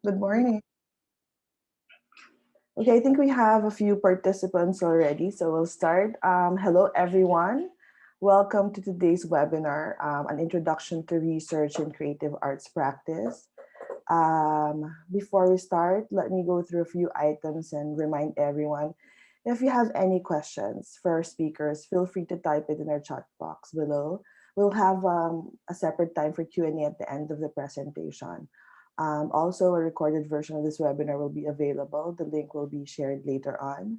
Good morning. Okay, I think we have a few participants already, so we'll start. Hello, everyone. Welcome to today's webinar, An Introduction to Research in Creative Arts Practice. Before we start, let me go through a few items and remind everyone, if you have any questions for our speakers, feel free to type it in our chat box below. We'll have a separate time for Q&A at the end of the presentation. Also, a recorded version of this webinar will be available. The link will be shared later on.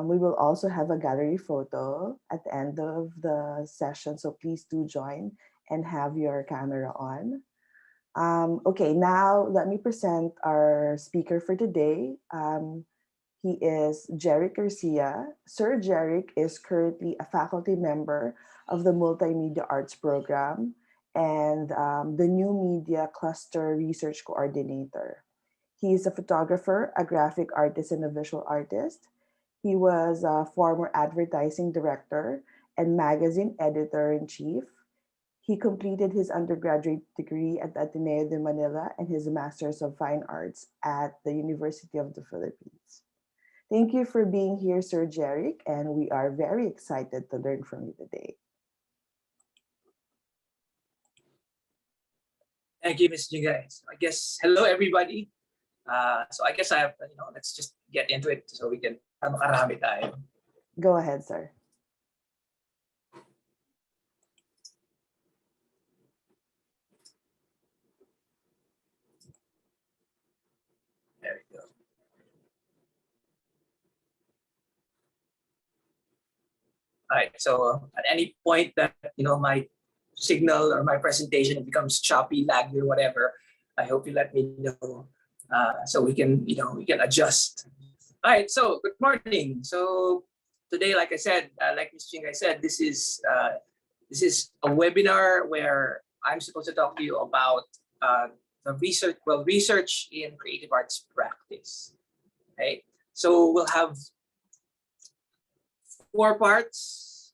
We will also have a gallery photo at the end of the session, so please do join and have your camera on. Okay, now let me present our speaker for today. He is Jeric Garcia. Sir Jeric is currently a faculty member of the Multimedia Arts Program and the New Media Cluster Research Coordinator. He is a photographer, a graphic artist, and a visual artist. He was a former advertising director and magazine editor-in-chief. He completed his undergraduate degree at Ateneo de Manila and his Master's of Fine Arts at the University of the Philippines. Thank you for being here, Sir Jeric, and we are very excited to learn from you today. Thank you, Ms. Jingay. So I guess, hello, everybody. So I guess I have, let's just get into it so we can makarami tayo. Go ahead, sir. There we go. All right, so at any point that, my signal or my presentation becomes choppy, laggy, or whatever, I hope you let me know so we can, we can adjust. All right, so good morning. So today, like I said, like Ms. Jingay said, this is a webinar where I'm supposed to talk to you about the research in creative arts practice. Okay, so we'll have 4 parts.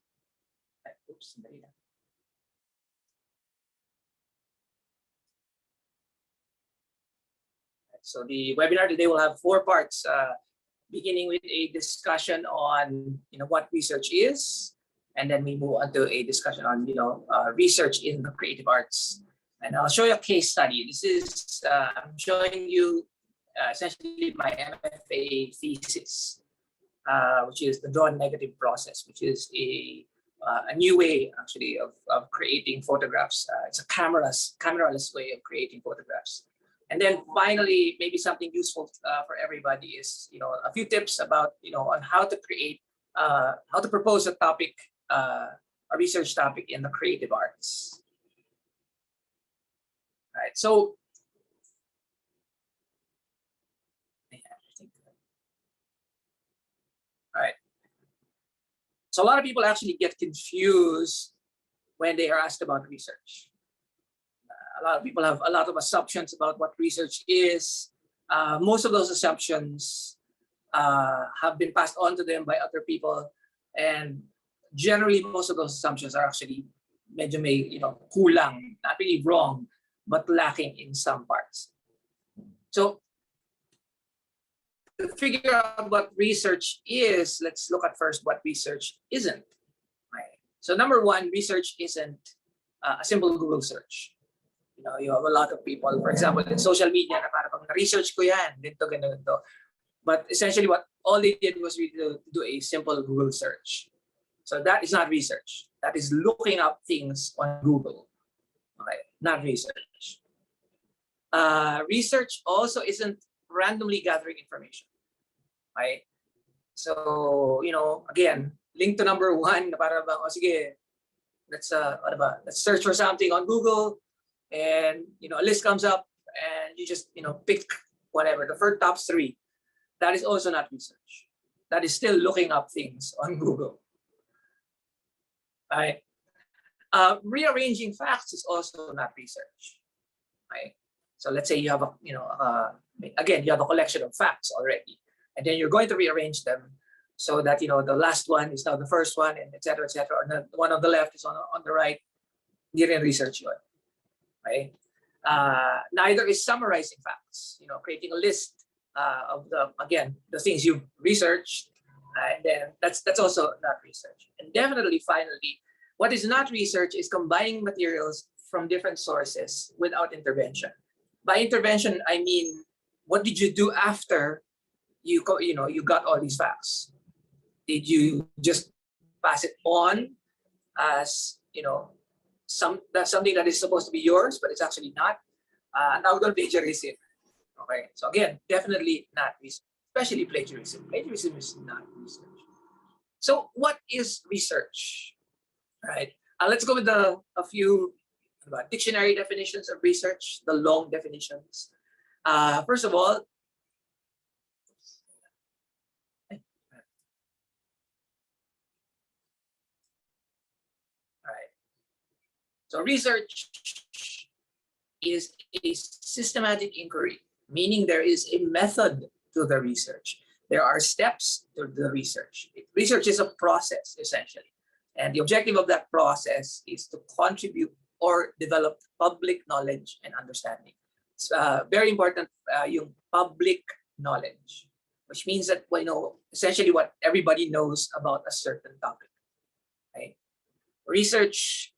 Oops, so the webinar today will have 4 parts, beginning with a discussion on what research is, and then we move on to a discussion on research in the creative arts. And I'll show you a case study. This is I'm showing you essentially my MFA thesis, which is the draw negative process, which is a new way actually of creating photographs. It's a cameraless way of creating photographs. And then finally, maybe something useful for everybody is a few tips about on how to create, how to propose a topic, a research topic in the creative arts. All right, so all right. So a lot of people actually get confused when they are asked about research. A lot of people have a lot of assumptions about what research is. Most of those assumptions have been passed on to them by other people, and generally most of those assumptions are actually medyo may kulang, not really wrong, but lacking in some parts. So to figure out what research is, let's look at first what research isn't. Right? So number one, research isn't a simple Google search. You have a lot of people, for example, in social media, na parang research ko yan, ganito. But essentially what all they did was really to do a simple Google search. So that is not research. That is looking up things on Google. Okay, not research. Research also isn't randomly gathering information. Right? So, again, link to number one, na parang sige, let's search for something on Google. And a list comes up and you just pick whatever the first top 3. That is also not research. That is still looking up things on Google. Right? Rearranging facts is also not research. Right? So let's say you have again you have a collection of facts already, and then you're going to rearrange them so that the last one is now the first one, and etc. Or the one on the left is on the right. Hindi rin research yun. Right? Neither is summarizing facts, creating a list of the things you've researched, and then that's also not research. And definitely, finally, what is not research is combining materials from different sources without intervention. By intervention, I mean, what did you do after you got all these facts? Did you just pass it on as something that is supposed to be yours, but it's actually not? Now don't plagiarism. Okay, so again, definitely not research, especially plagiarism. Plagiarism is not research. So what is research? Right. Let's go with a few dictionary definitions of research, the long definitions. First of all, so research is a systematic inquiry, meaning there is a method to the research. There are steps to the research. Research is a process, essentially. And the objective of that process is to contribute or develop public knowledge and understanding. It's very important, yung public knowledge, which means that essentially what everybody knows about a certain topic. Right? Research,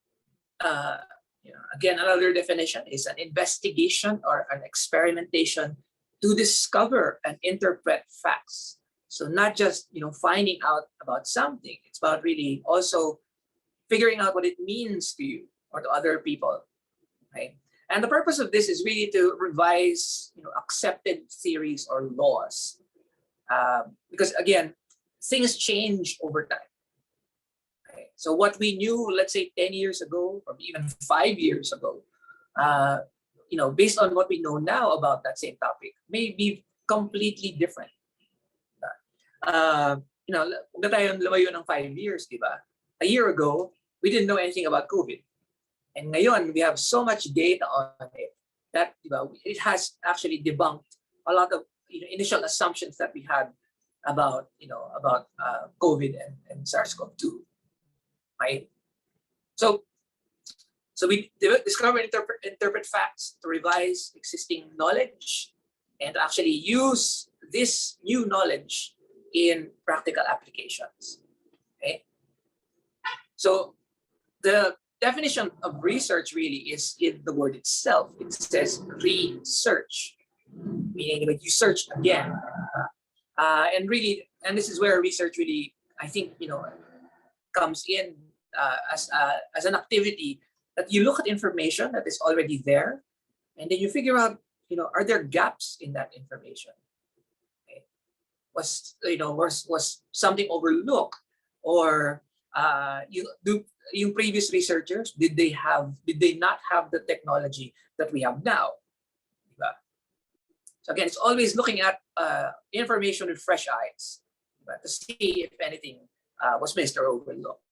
again, another definition is an investigation or an experimentation to discover and interpret facts. So not just finding out about something, it's about really also figuring out what it means to you or to other people, right? And the purpose of this is really to revise accepted theories or laws, because again, things change over time. Okay? So what we knew, let's say 10 years ago, or even 5 years ago, based on what we know now about that same topic, may be completely different. Huwag na tayong lumayo ng 5 years, di ba? A year ago, we didn't know anything about COVID. And ngayon, we have so much data on it that it has actually debunked a lot of initial assumptions that we had about COVID and SARS-CoV-2, right? So we discover and interpret facts to revise existing knowledge and to actually use this new knowledge in practical applications. Okay? So the definition of research really is in the word itself. It says research, meaning that you search again. And this is where research really, I think, comes in as an activity that you look at information that is already there, and then you figure out, are there gaps in that information? Okay. Was something overlooked, or yung previous researchers, did they not have the technology that we have now? Diba? So again, it's always looking at information with fresh eyes, to see if anything was missed or overlooked.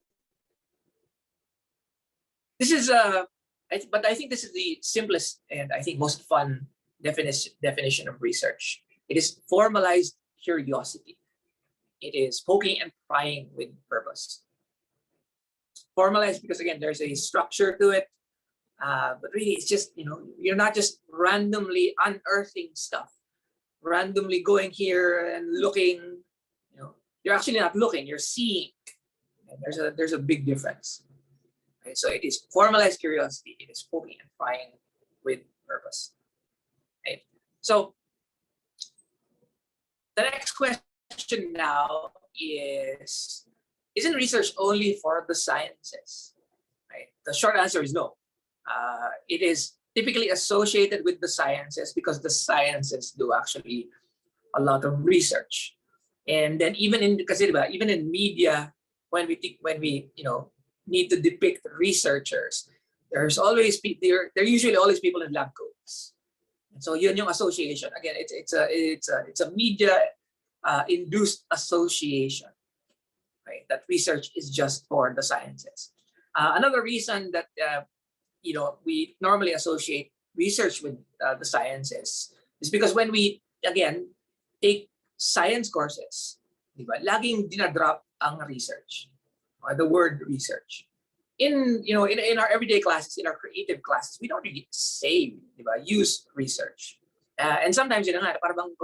This is but I think this is the simplest and I think most fun definition of research. It is formalized curiosity. It is poking and prying with purpose. Formalized because again, there's a structure to it, but really it's just you're not just randomly unearthing stuff, randomly going here and looking. You're actually not looking, you're seeing. And there's a big difference. Okay, so it is formalized curiosity. It is poking and prying with purpose. Okay. So the next question now is, isn't research only for the sciences? Right? The short answer is no. It is typically associated with the sciences because the sciences do actually a lot of research. And then even in media, when we need to depict researchers, there are usually always people in lab coats. And so yun yung association. Again, it's a media induced association, right? That research is just for the sciences. Another reason that we normally associate research with the sciences is because when we again take science courses, diba, laging dinadrop ang research or the word research. in our everyday classes, in our creative classes, we don't really say, use research. And sometimes parang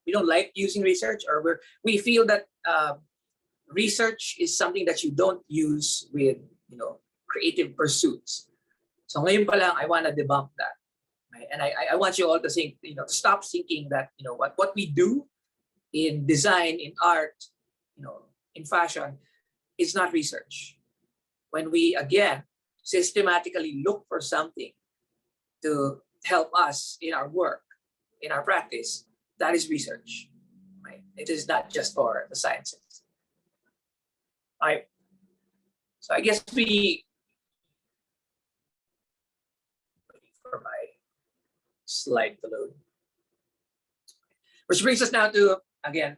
we don't like using research, or we feel that research is something that you don't use with creative pursuits. So ngayon pa lang, I want to debunk that. Right? And I want you all to think, to stop thinking that what we do in design, in art, in fashion, is not research. When we again systematically look for something to help us in our work, in our practice, that is research. Right? It is not just for the sciences. All right. So I guess we waiting for my slide to load. Which brings us now to again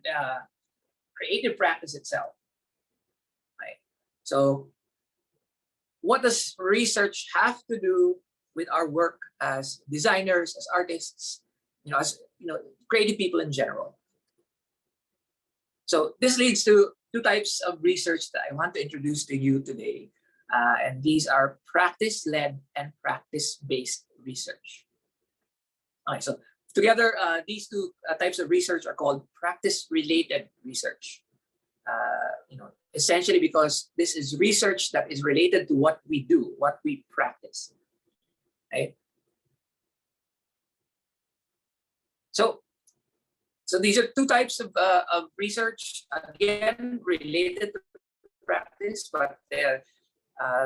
creative practice itself. Right. So what does research have to do with our work as designers, as artists, as creative people in general? So this leads to two types of research that I want to introduce to you today. And these are practice-led and practice-based research. All right, so together, these two types of research are called practice-related research. Essentially because this is research that is related to what we do, what we practice. Right? So these are two types of research, again, related to practice, but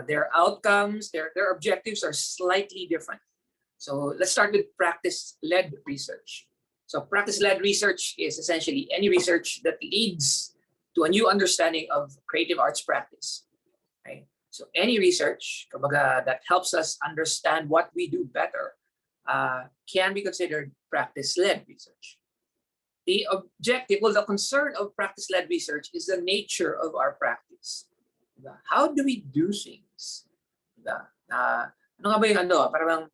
their outcomes, their objectives are slightly different. So let's start with practice-led research. So practice-led research is essentially any research that leads to a new understanding of creative arts practice. Right? So any research that helps us understand what we do better can be considered practice-led research. The objective, the concern of practice-led research is the nature of our practice. How do we do things? Ano nga ba yung parang,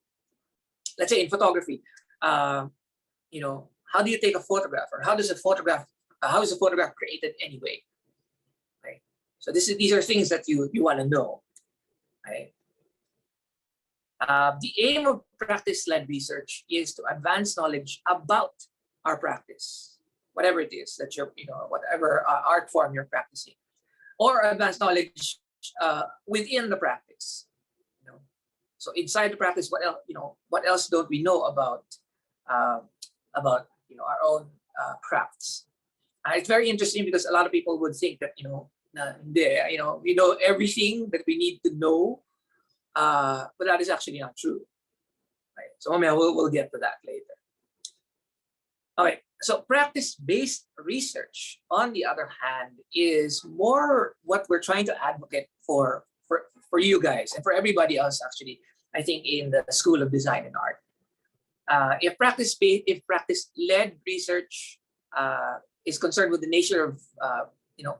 let's say in photography, how do you take a photograph, or how is a photograph created anyway? Right? So these are things that you want to know. Right? The aim of practice-led research is to advance knowledge about our practice, whatever it is that you're, whatever art form you're practicing, or advance knowledge within the practice. So inside the practice, what else don't we know about our own crafts? It's very interesting because a lot of people would think that we know everything that we need to know, but that is actually not true. Right? So we'll get to that later. All right. So practice-based research, on the other hand, is more what we're trying to advocate for you guys and for everybody else, actually, I think, in the School of Design and Art. If practice-led research is concerned with the nature of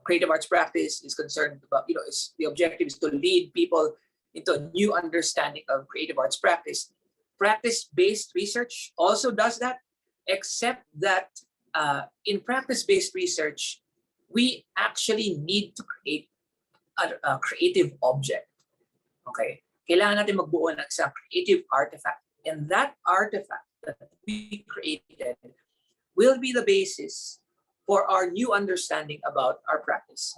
creative arts practice, is concerned about the objective is to lead people into a new understanding of creative arts practice. Practice-based research also does that, except that in practice-based research, we actually need to create a creative object. Okay, kailangan natin magbuo ng isang creative artifact, and that artifact that we created will be the basis for our new understanding about our practice.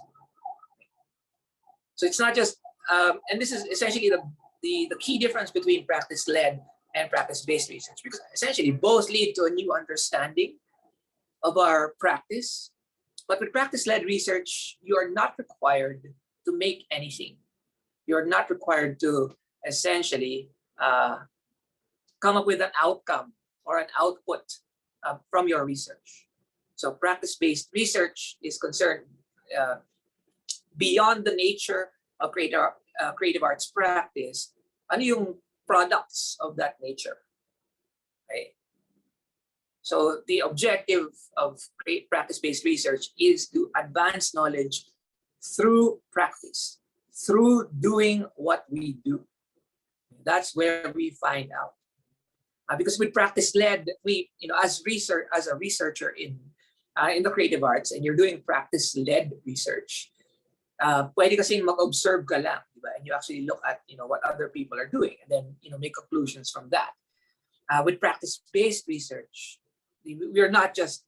So it's not just, and this is essentially the key difference between practice-led and practice-based research, because essentially both lead to a new understanding of our practice. But with practice-led research, you are not required to make anything. You're not required to essentially come up with an outcome or an output from your research. So practice-based research is concerned beyond the nature of creative arts practice. Ano yung products of that nature? Right? So the objective of practice-based research is to advance knowledge through practice, through doing what we do. That's where we find out. Because with practice-led, as a researcher in the creative arts, and you're doing practice-led research, Pwede kasing mag-observe ka lang, di ba? And you actually look at, what other people are doing and then, make conclusions from that. With practice-based research, we are not just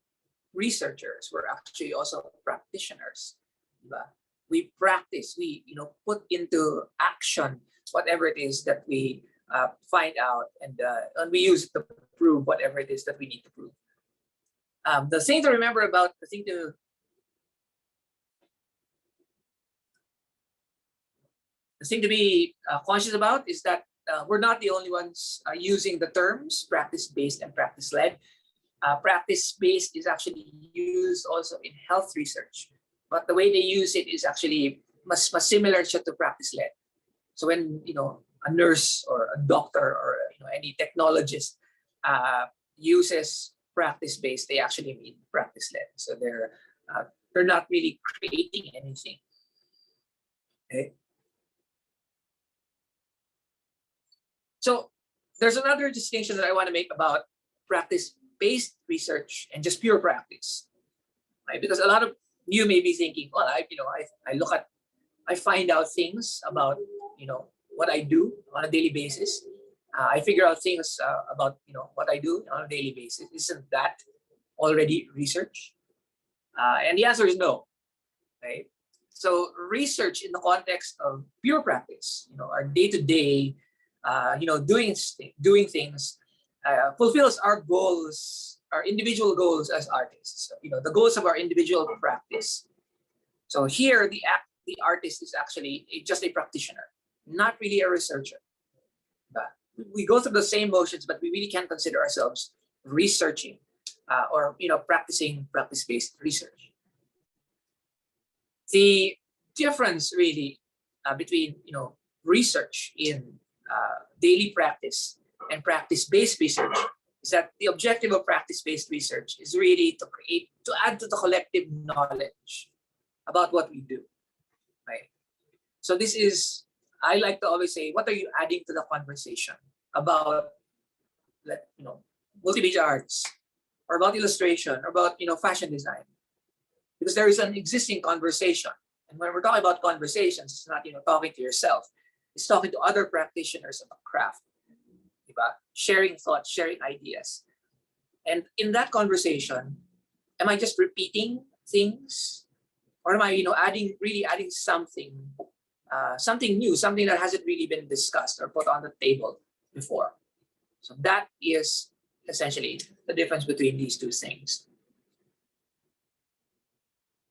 researchers, we're actually also practitioners. Di ba? We practice, we, put into action whatever it is that we find out, and we use it to prove whatever it is that we need to prove. The thing to remember about, the thing to be conscious about is that we're not the only ones using the terms practice-based and practice-led. Practice-based is actually used also in health research, but the way they use it is actually mas similar to practice-led. So when a nurse or a doctor or any technologist uses practice-based, they actually mean practice-led. So they're not really creating anything. Okay. So there's another distinction that I want to make about practice-based research and just pure practice, right? Because a lot of you may be thinking, well, I find out things about what I do on a daily basis. I figure out things about what I do on a daily basis. Isn't that already research? And the answer is no, right? So research in the context of pure practice, our day-to-day, doing things, fulfills our goals, our individual goals as artists. The goals of our individual practice. So here, the artist is actually just a practitioner, not really a researcher. But we go through the same motions, but we really can't consider ourselves researching or practicing practice-based research. The difference really between research in daily practice and practice-based research is that the objective of practice-based research is really to add to the collective knowledge about what we do, right? So this is, I like to always say, what are you adding to the conversation about, multimedia arts, or about illustration, or about fashion design? Because there is an existing conversation, and when we're talking about conversations, it's not talking to yourself; it's talking to other practitioners of the craft, diba? Sharing thoughts, sharing ideas, and in that conversation, am I just repeating things, or am I really adding something? Something new, something that hasn't really been discussed or put on the table before. So that is essentially the difference between these two things,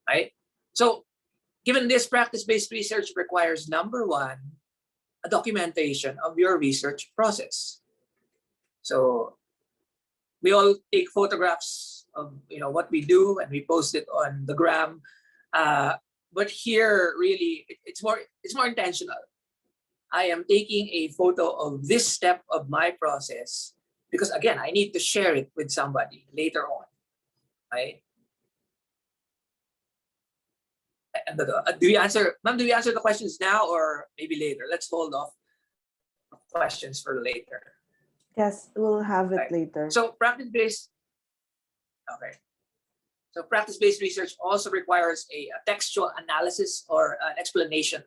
right? So given this, practice-based research requires, number one, a documentation of your research process. So we all take photographs of what we do and we post it on the gram. But here, really, it's more intentional. I am taking a photo of this step of my process because, again, I need to share it with somebody later on, right? And do we answer the questions now or maybe later? Let's hold off questions for later. Yes, we'll have it later. So practice-based, okay. So practice-based research also requires a textual analysis or an explanation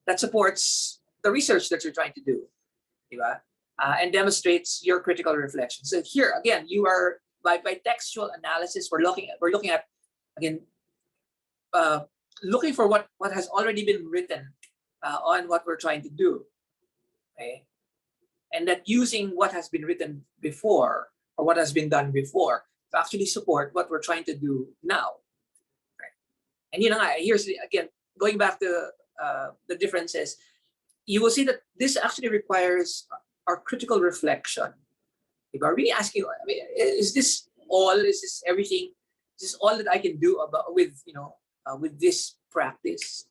that supports the research that you're trying to do, diba? And demonstrates your critical reflection. So here again, you are by textual analysis, we're looking at again, looking for what has already been written on what we're trying to do, okay? And that using what has been written before or what has been done before to actually support what we're trying to do now. Right? And here's again, going back to the differences, you will see that this actually requires our critical reflection. If I'm really asking, is this all? Is this everything? Is this all that I can do with this practice?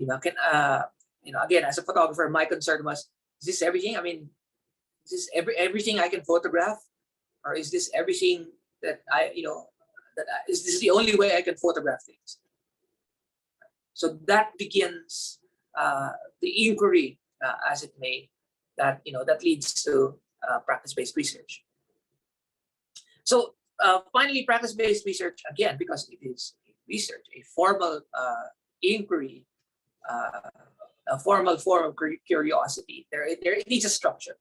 Again, as a photographer, my concern was, is this everything? I mean, is this everything I can photograph? Or is this everything that is this the only way I can photograph things? So that begins the inquiry, as it may, that leads to practice-based research. So finally, practice-based research, again, because it is research, a formal inquiry, a formal form of curiosity. It needs a structure,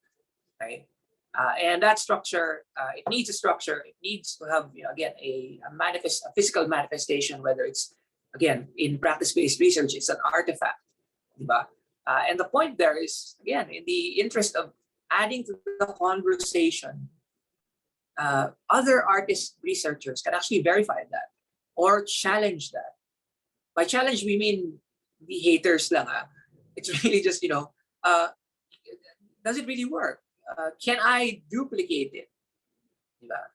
right? And that structure, it needs a structure. It needs to have, again, a physical manifestation. Whether it's, again, in practice-based research, it's an artifact, diba? And the point there is, again, in the interest of adding to the conversation, other artist researchers can actually verify that or challenge that. By challenge, we mean the haters lang. It's really just, does it really work? Can I duplicate it? Diba?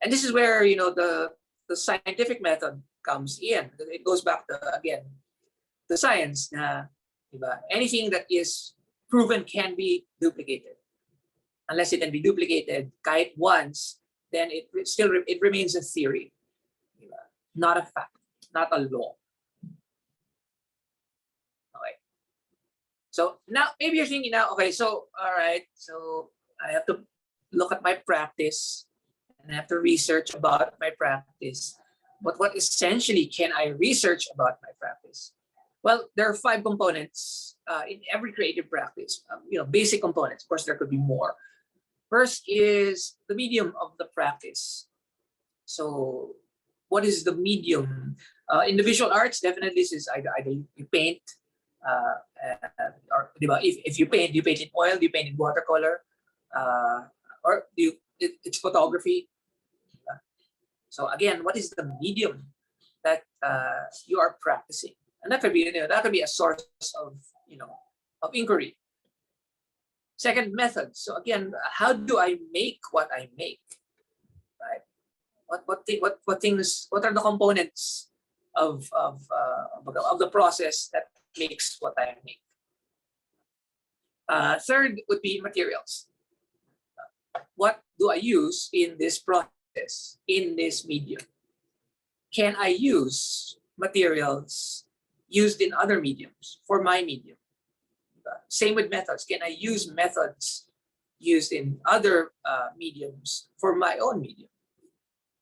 And this is where, the scientific method comes in. It goes back to, again, the science. Diba? Anything that is proven can be duplicated. Unless it can be duplicated kahit once, then it remains a theory, diba? Not a fact, not a law. Okay. So now maybe you're thinking now, okay, so all right, so I have to look at my practice and I have to research about my practice. But what essentially can I research about my practice? Well, there are 5 components in every creative practice. Basic components. Of course, there could be more. First is the medium of the practice. So what is the medium? In the visual arts, definitely this is either you paint, or if you paint in oil, you paint in watercolor, or it's photography. So again, what is the medium that you are practicing? And that could be a source of inquiry. Second, method. So again, how do I make what I make? Right? What things? What are the components of the process that makes what I make? Third would be materials. What do I use in this process, in this medium? Can I use materials used in other mediums for my medium? Same with methods. Can I use methods used in other mediums for my own medium?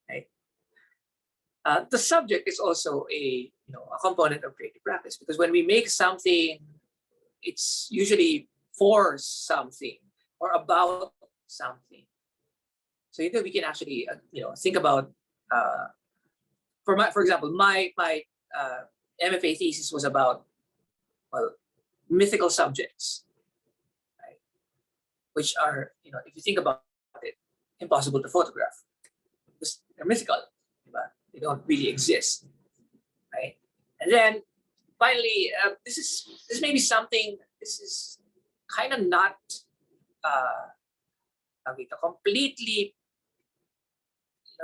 Right? The subject is also a component of creative practice, because when we make something, it's usually for something or about something. So we can actually think about for example, my MFA thesis was about, well, mythical subjects, right? Which are, if you think about it, impossible to photograph because they're mythical, right? They don't really exist, right? And then finally, this may be something. This is kind of not completely.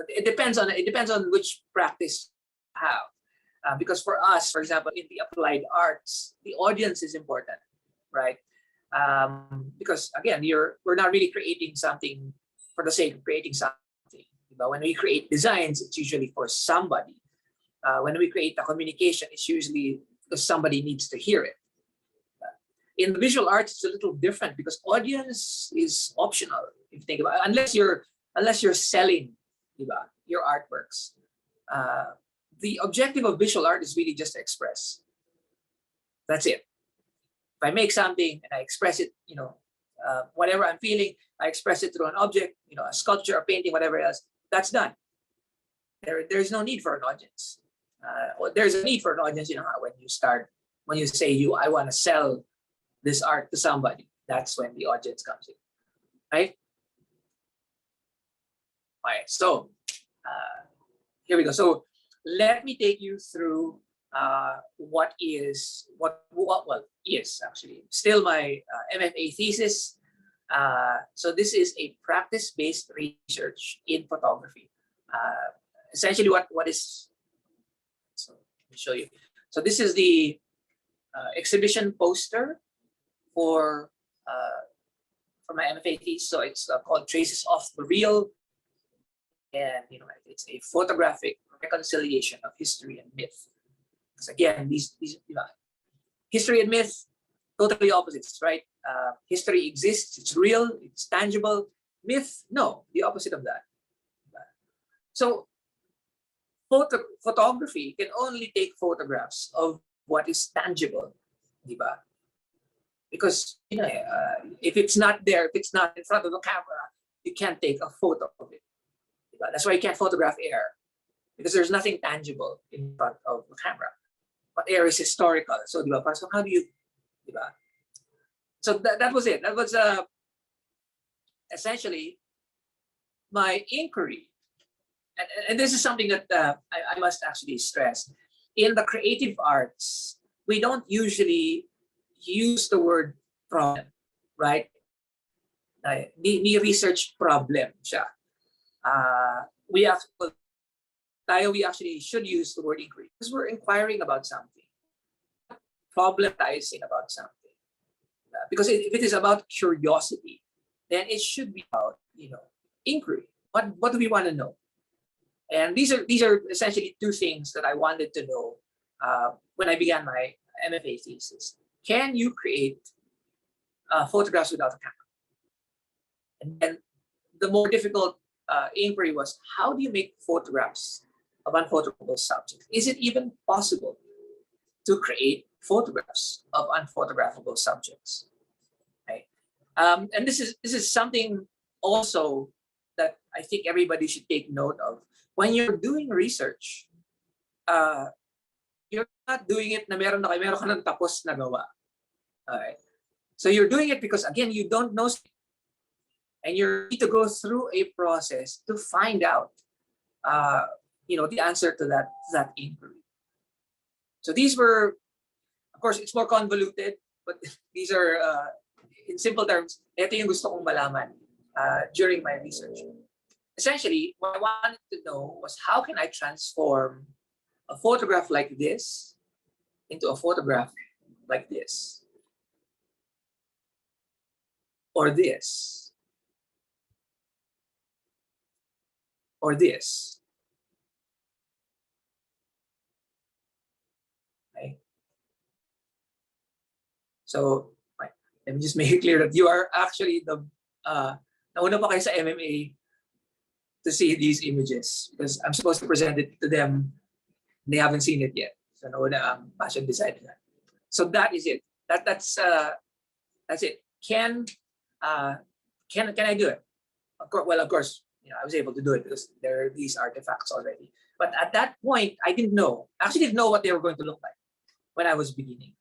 It depends on which practice you have. Because for us, for example, in the applied arts, the audience is important, right? Because again, we're not really creating something for the sake of creating something. But when we create designs, it's usually for somebody. When we create a communication, it's usually because somebody needs to hear it. In the visual arts, it's a little different because audience is optional. If you think about it, unless you're selling, your artworks. The objective of visual art is really just to express. That's it. If I make something and I express it, whatever I'm feeling, I express it through an object, a sculpture, a painting, whatever else, that's done. There's no need for an audience. There's a need for an audience, when you say I want to sell this art to somebody, that's when the audience comes in, right? All right, so here we go. So let me take you through what is actually still my MFA thesis. So this is a practice-based research in photography. Essentially, what is? So let me show you. So this is the exhibition poster for my MFA thesis. So it's called "Traces of the Real," and it's a photographic reconciliation of history and myth. Because again, these history and myth, totally opposites, right? History exists, it's real, it's tangible. Myth, no, the opposite of that. So photography can only take photographs of what is tangible, di ba? Because if it's not there, if it's not in front of the camera, you can't take a photo of it. Di ba? That's why you can't photograph air, because there's nothing tangible in front of the camera. But air is historical, so di ba? So how do you, di ba? So that was it. That was essentially my inquiry. And this is something that I must actually stress. In the creative arts, we don't usually use the word problem, right? Ni research problem siya. We actually should use the word inquiry because we're inquiring about something, problematizing about something. Because if it is about curiosity, then it should be about inquiry. What do we want to know? And these are essentially two things that I wanted to know when I began my MFA thesis. Can you create photographs without a camera? And then the more difficult inquiry was, how do you make photographs of unphotographable subjects? Is it even possible to create photographs of unphotographable subjects? Right? And this is something also that I think everybody should take note of. When you're doing research, you're not doing it na meron ka ng tapos na gawa. Alright? So you're doing it because, again, you don't know, and you need to go through a process to find out, the answer to that inquiry. So these were, of course, it's more convoluted, but these are, in simple terms, ito yung gusto kong malaman during my research. Essentially, what I wanted to know was, how can I transform a photograph like this into a photograph like this? Or this? Or this? Okay. So, let me just make it clear that you are actually the nauna pa kayo sa MMA to see these images, because I'm supposed to present it to them. They haven't seen it yet. So nauna ang passion decided that. So that is it. That's it. Can I do it? Of course, I was able to do it because there are these artifacts already. But at that point, I didn't know. I actually didn't know what they were going to look like when I was beginning.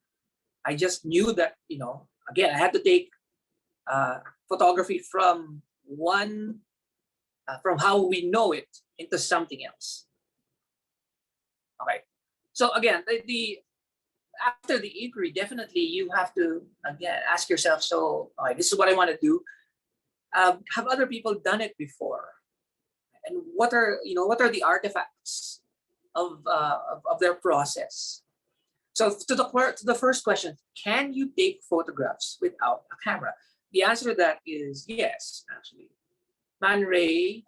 I just knew that, again, I had to take photography from from how we know it into something else. Okay. So again, after the inquiry, definitely you have to again ask yourself, so this is what I want to do. Have other people done it before? And what are the artifacts of their process? So to the first question, can you take photographs without a camera? The answer to that is yes, actually. Man Ray,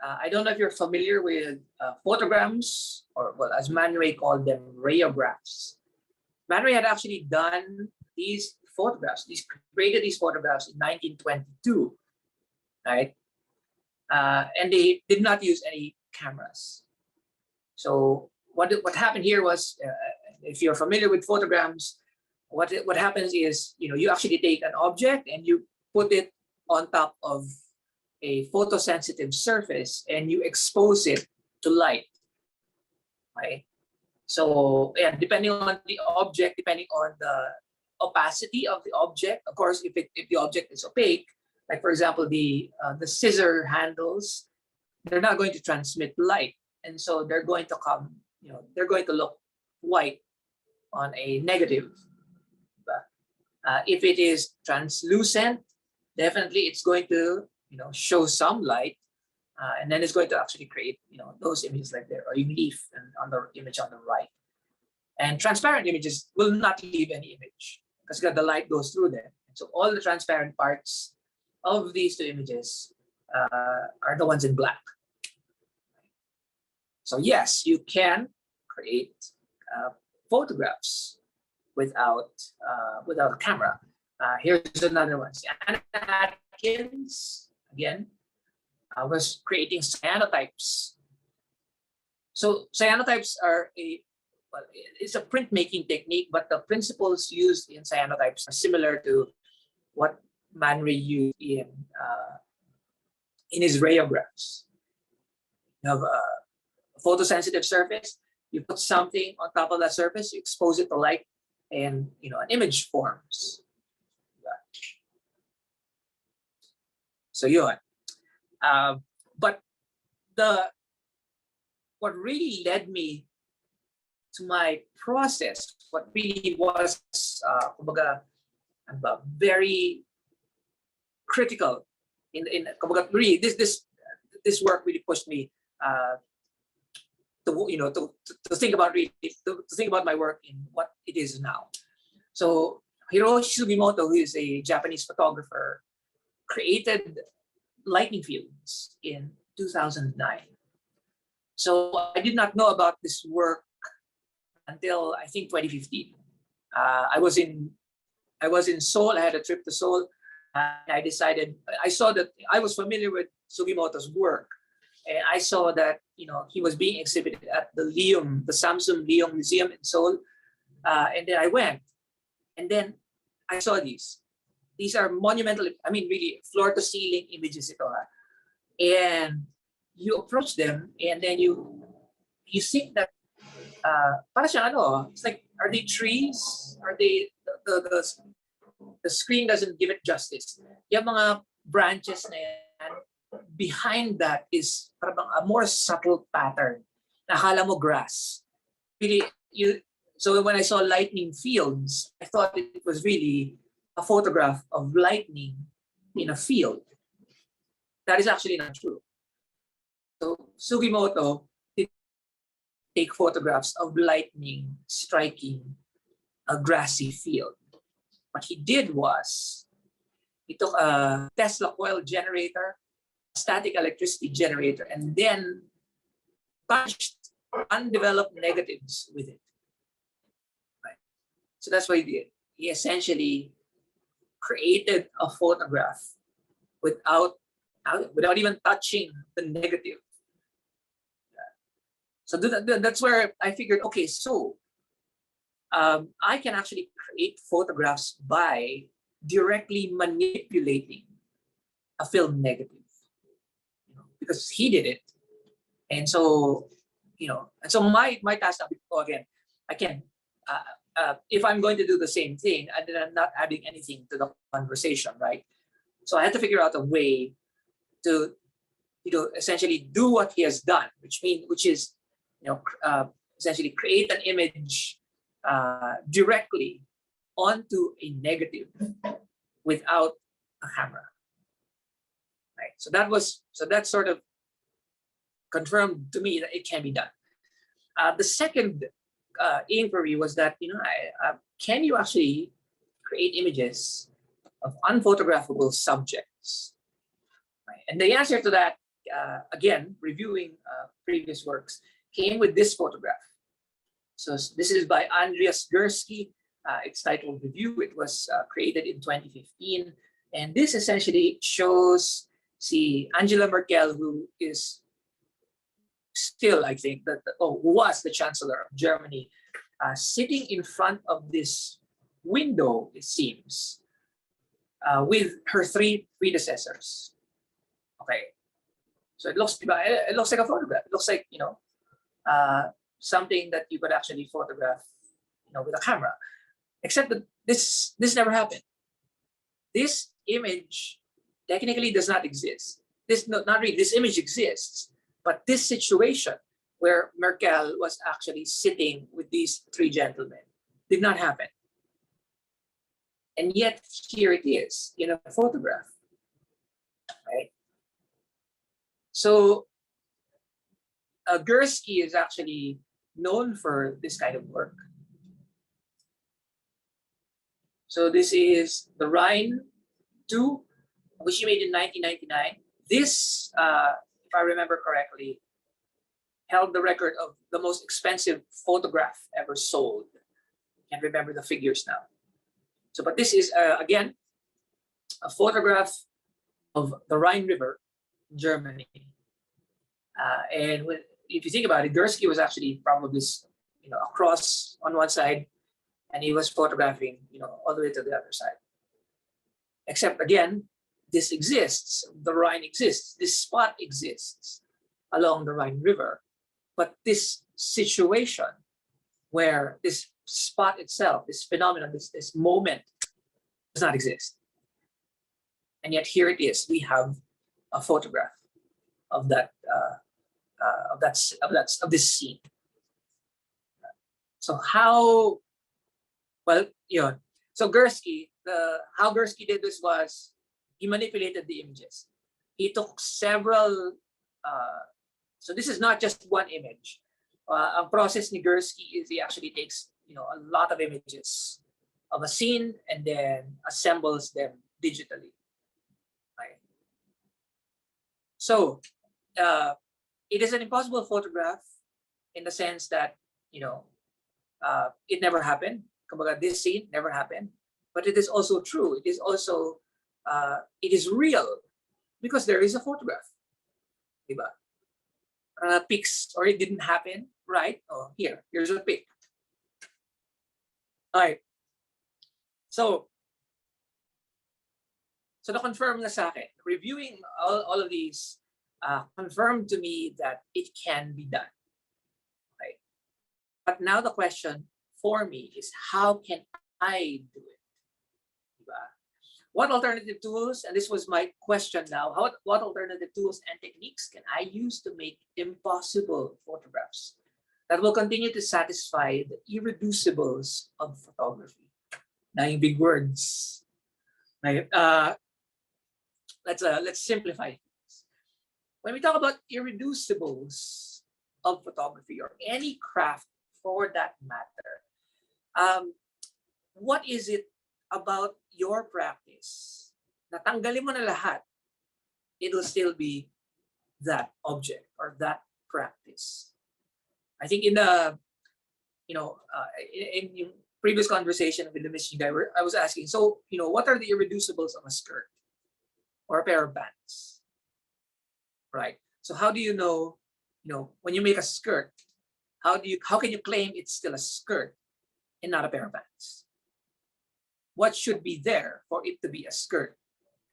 I don't know if you're familiar with photograms, or as Man Ray called them, rayographs. Man Ray had actually done these photographs, created these photographs in 1922, right? And they did not use any cameras. So what happened here was, if you're familiar with photograms, what happens is, you actually take an object and you put it on top of a photosensitive surface and you expose it to light, right? So yeah, depending on the object, depending on the opacity of the object, of course, if the object is opaque, like for example the scissor handles, they're not going to transmit light, and so they're going to they're going to look white on a negative. If it is translucent, definitely it's going to show some light, and then it's going to actually create those images like there, or you leave on the image on the right. And transparent images will not leave any image because the light goes through them. So all the transparent parts of these two images are the ones in black. So yes, you can create photographs without a camera. Here's another one. Anna Atkins, again, was creating cyanotypes. So cyanotypes are well, it's a printmaking technique, but the principles used in cyanotypes are similar to what Man Ray used in his rayographs. You have a photosensitive surface, you put something on top of that surface, you expose it to light, and an image forms. So yun. But what really led me to my process, what really was very critical really this work really pushed me to think about my work in what it is now. So Hiroshi Sugimoto, who is a Japanese photographer, created lightning fields in 2009. So I did not know about this work until I think 2015. I was in Seoul. I had a trip to Seoul. And I saw that I was familiar with Sugimoto's work, and I saw that he was being exhibited at the Samsung Leung Museum in Seoul, and then I went, and then I saw these. These are monumental. I mean, really floor to ceiling images ito, and you approach them, and then you think that para siyang it's like, are they trees? Are they the screen doesn't give it justice. Yung mga branches na yan, behind that is parang a more subtle pattern. Nakala mo grass. Really, so when I saw lightning fields, I thought it was really a photograph of lightning in a field. That is actually not true. So Sugimoto did take photographs of lightning striking a grassy field. What he did was, he took a Tesla coil generator, a static electricity generator, and then punched undeveloped negatives with it. Right? So that's what he did. He essentially created a photograph without even touching the negative. So that's where I figured, okay, so I can actually create photographs by directly manipulating a film negative, because he did it. And so, my task now, again, I can, if I'm going to do the same thing, and then I'm not adding anything to the conversation, right? So I had to figure out a way to, essentially do what he has done, which is, essentially create an image directly onto a negative without a camera. Right. So that sort of confirmed to me that it can be done. The second inquiry was that can you actually create images of unphotographable subjects? Right. And the answer to that, again, reviewing previous works, came with this photograph. So this is by Andreas Gursky. It's titled Review. It was created in 2015. And this essentially shows Angela Merkel, who is still, I think, who was the Chancellor of Germany, sitting in front of this window, it seems, with her three predecessors. Okay. So it looks like a photograph. It looks like, something that you could actually photograph, with a camera. Except that this never happened. This image technically does not exist. Not really. This image exists, but this situation where Merkel was actually sitting with these three gentlemen did not happen. And yet here it is in a photograph, right? So Gursky is actually known for this kind of work. So this is the Rhine 2, which he made in 1999. This, if I remember correctly, held the record of the most expensive photograph ever sold. I can't remember the figures now. So, but this is, again, a photograph of the Rhine River, Germany. And if you think about it, Gursky was actually probably, across on one side, and he was photographing, all the way to the other side. Except again, this exists. The Rhine exists. This spot exists along the Rhine River, but this situation where this spot itself, this phenomenon, this moment, does not exist. And yet here it is. We have a photograph of this scene. So how? Well, so Gursky, how Gursky did this was he manipulated the images. He took several. So this is not just one image. Ang process ni Gursky is he actually takes a lot of images of a scene and then assembles them digitally. Right. So it is an impossible photograph in the sense that it never happened. Kumbaga, this scene never happened, but it is also true. It is also it is real because there is a photograph. Diba? Pics, or it didn't happen, right? Oh, here's a pic. All right. So to confirm na sa akin, reviewing all of these confirmed to me that it can be done. Right? But now the question for me is, how can I do it? Diba? What alternative tools, and this was my question now, what alternative tools and techniques can I use to make impossible photographs that will continue to satisfy the irreducibles of photography? Now, yung big words. Let's simplify things. When we talk about irreducibles of photography or any craft for that matter, what is it about your practice? Natanggalin mo na lahat, it will still be that object or that practice. I think in the, in yung previous conversation with the Michigan guy, I was asking, so, what are the irreducibles of a skirt or a pair of pants? Right. So how do you know, when you make a skirt, how can you claim it's still a skirt and not a pair of pants? What should be there for it to be a skirt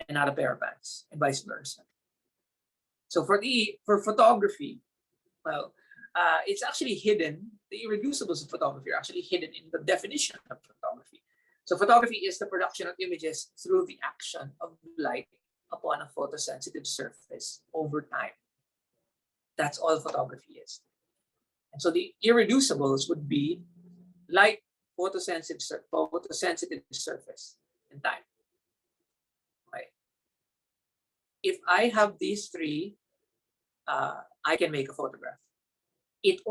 and not a pair of pants, and vice versa? So for photography, well, it's actually hidden. The irreducibles of photography are actually hidden in the definition of photography. So photography is the production of images through the action of light upon a photosensitive surface over time. That's all photography is. And so the irreducibles would be light, photosensitive surface, and time. Right. If I have these three, I can make a photograph. It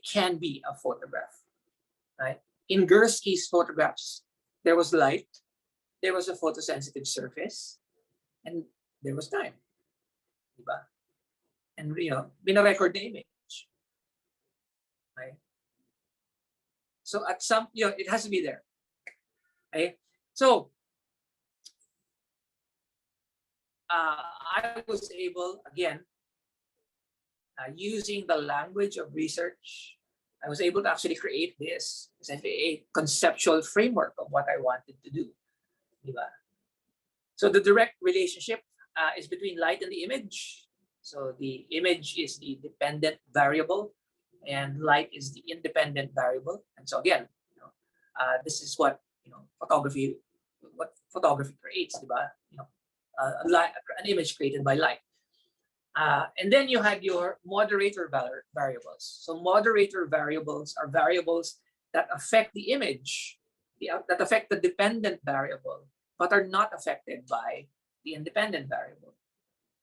can be a photograph. Right. In Gursky's photographs, there was light, there was a photosensitive surface, and there was time. Diba? And binarecord the image. Right. So at some, it has to be there. Okay. So I was able, again, using the language of research, I was able to actually create this, essentially a conceptual framework of what I wanted to do. Diba? So the direct relationship is between light and the image. So the image is the dependent variable, and light is the independent variable. And so again, this is what photography creates, diba? An image created by light. And then you had your moderator variables. So moderator variables are variables that affect the image, that affect the dependent variable, but are not affected by the independent variable.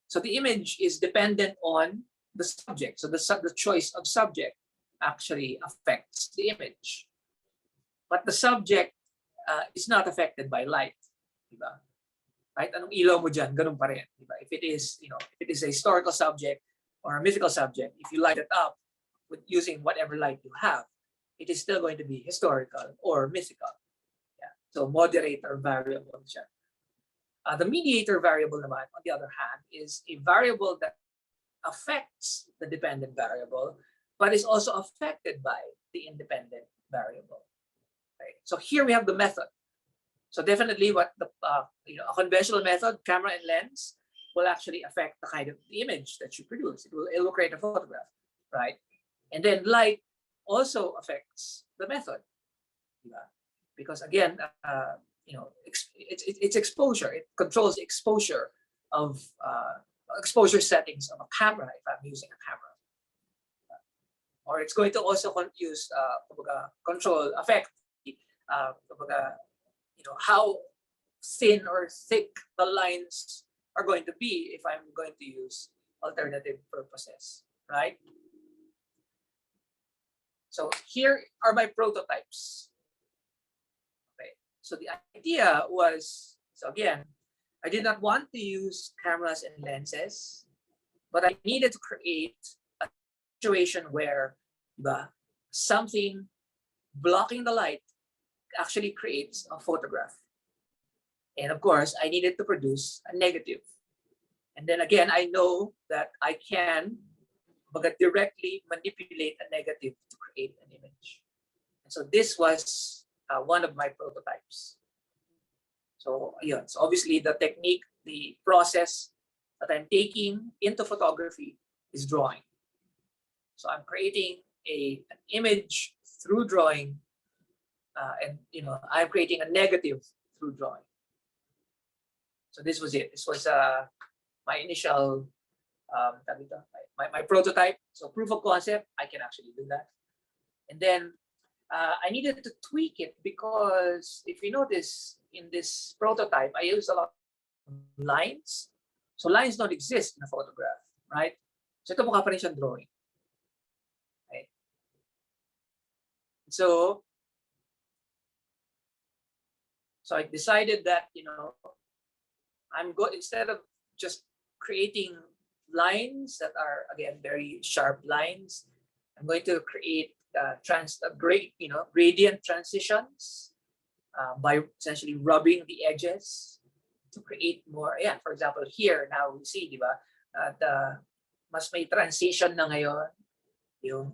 So the image is dependent on the subject. So the choice of subject actually affects the image. But the subject is not affected by light. Diba? Right? Anong ilaw mo dyan, ganun pa rin. Diba? If it is a historical subject or a mythical subject, if you light it up with using whatever light you have, it is still going to be historical or mythical. Yeah. So moderator variable siya. The mediator variable naman, on the other hand, is a variable that affects the dependent variable, but is also affected by the independent variable. Right? So here we have the method. So definitely what the a conventional method, camera and lens, will actually affect the kind of the image that you produce. It will create a photograph, right? And then light also affects the method, because again, it's exposure. It controls the exposure of exposure settings of a camera if I'm using a camera, or it's going to also use control affect how thin or thick the lines are going to be if I'm going to use alternative purposes, right? So here are my prototypes. Okay, so the idea was, so again, I did not want to use cameras and lenses, but I needed to create a situation where something blocking the light actually creates a photograph. And of course, I needed to produce a negative. And then again, I know that I can directly manipulate a negative to create an image. And so this was one of my prototypes. So yeah, so obviously the technique, the process that I'm taking into photography is drawing. So I'm creating an image through drawing, and I'm creating a negative through drawing. So this was it. This was my initial my prototype. So proof of concept, I can actually do that. And then I needed to tweak it because if you notice in this prototype, I used a lot of lines. So lines don't exist in a photograph, right? So ito mukha pa rin siyang drawing. Okay. So I decided that, instead of just creating lines that are, again, very sharp lines, I'm going to create gradient transitions by essentially rubbing the edges to create more. Yeah, for example, here now we see, di ba, mas may transition na ngayon, yung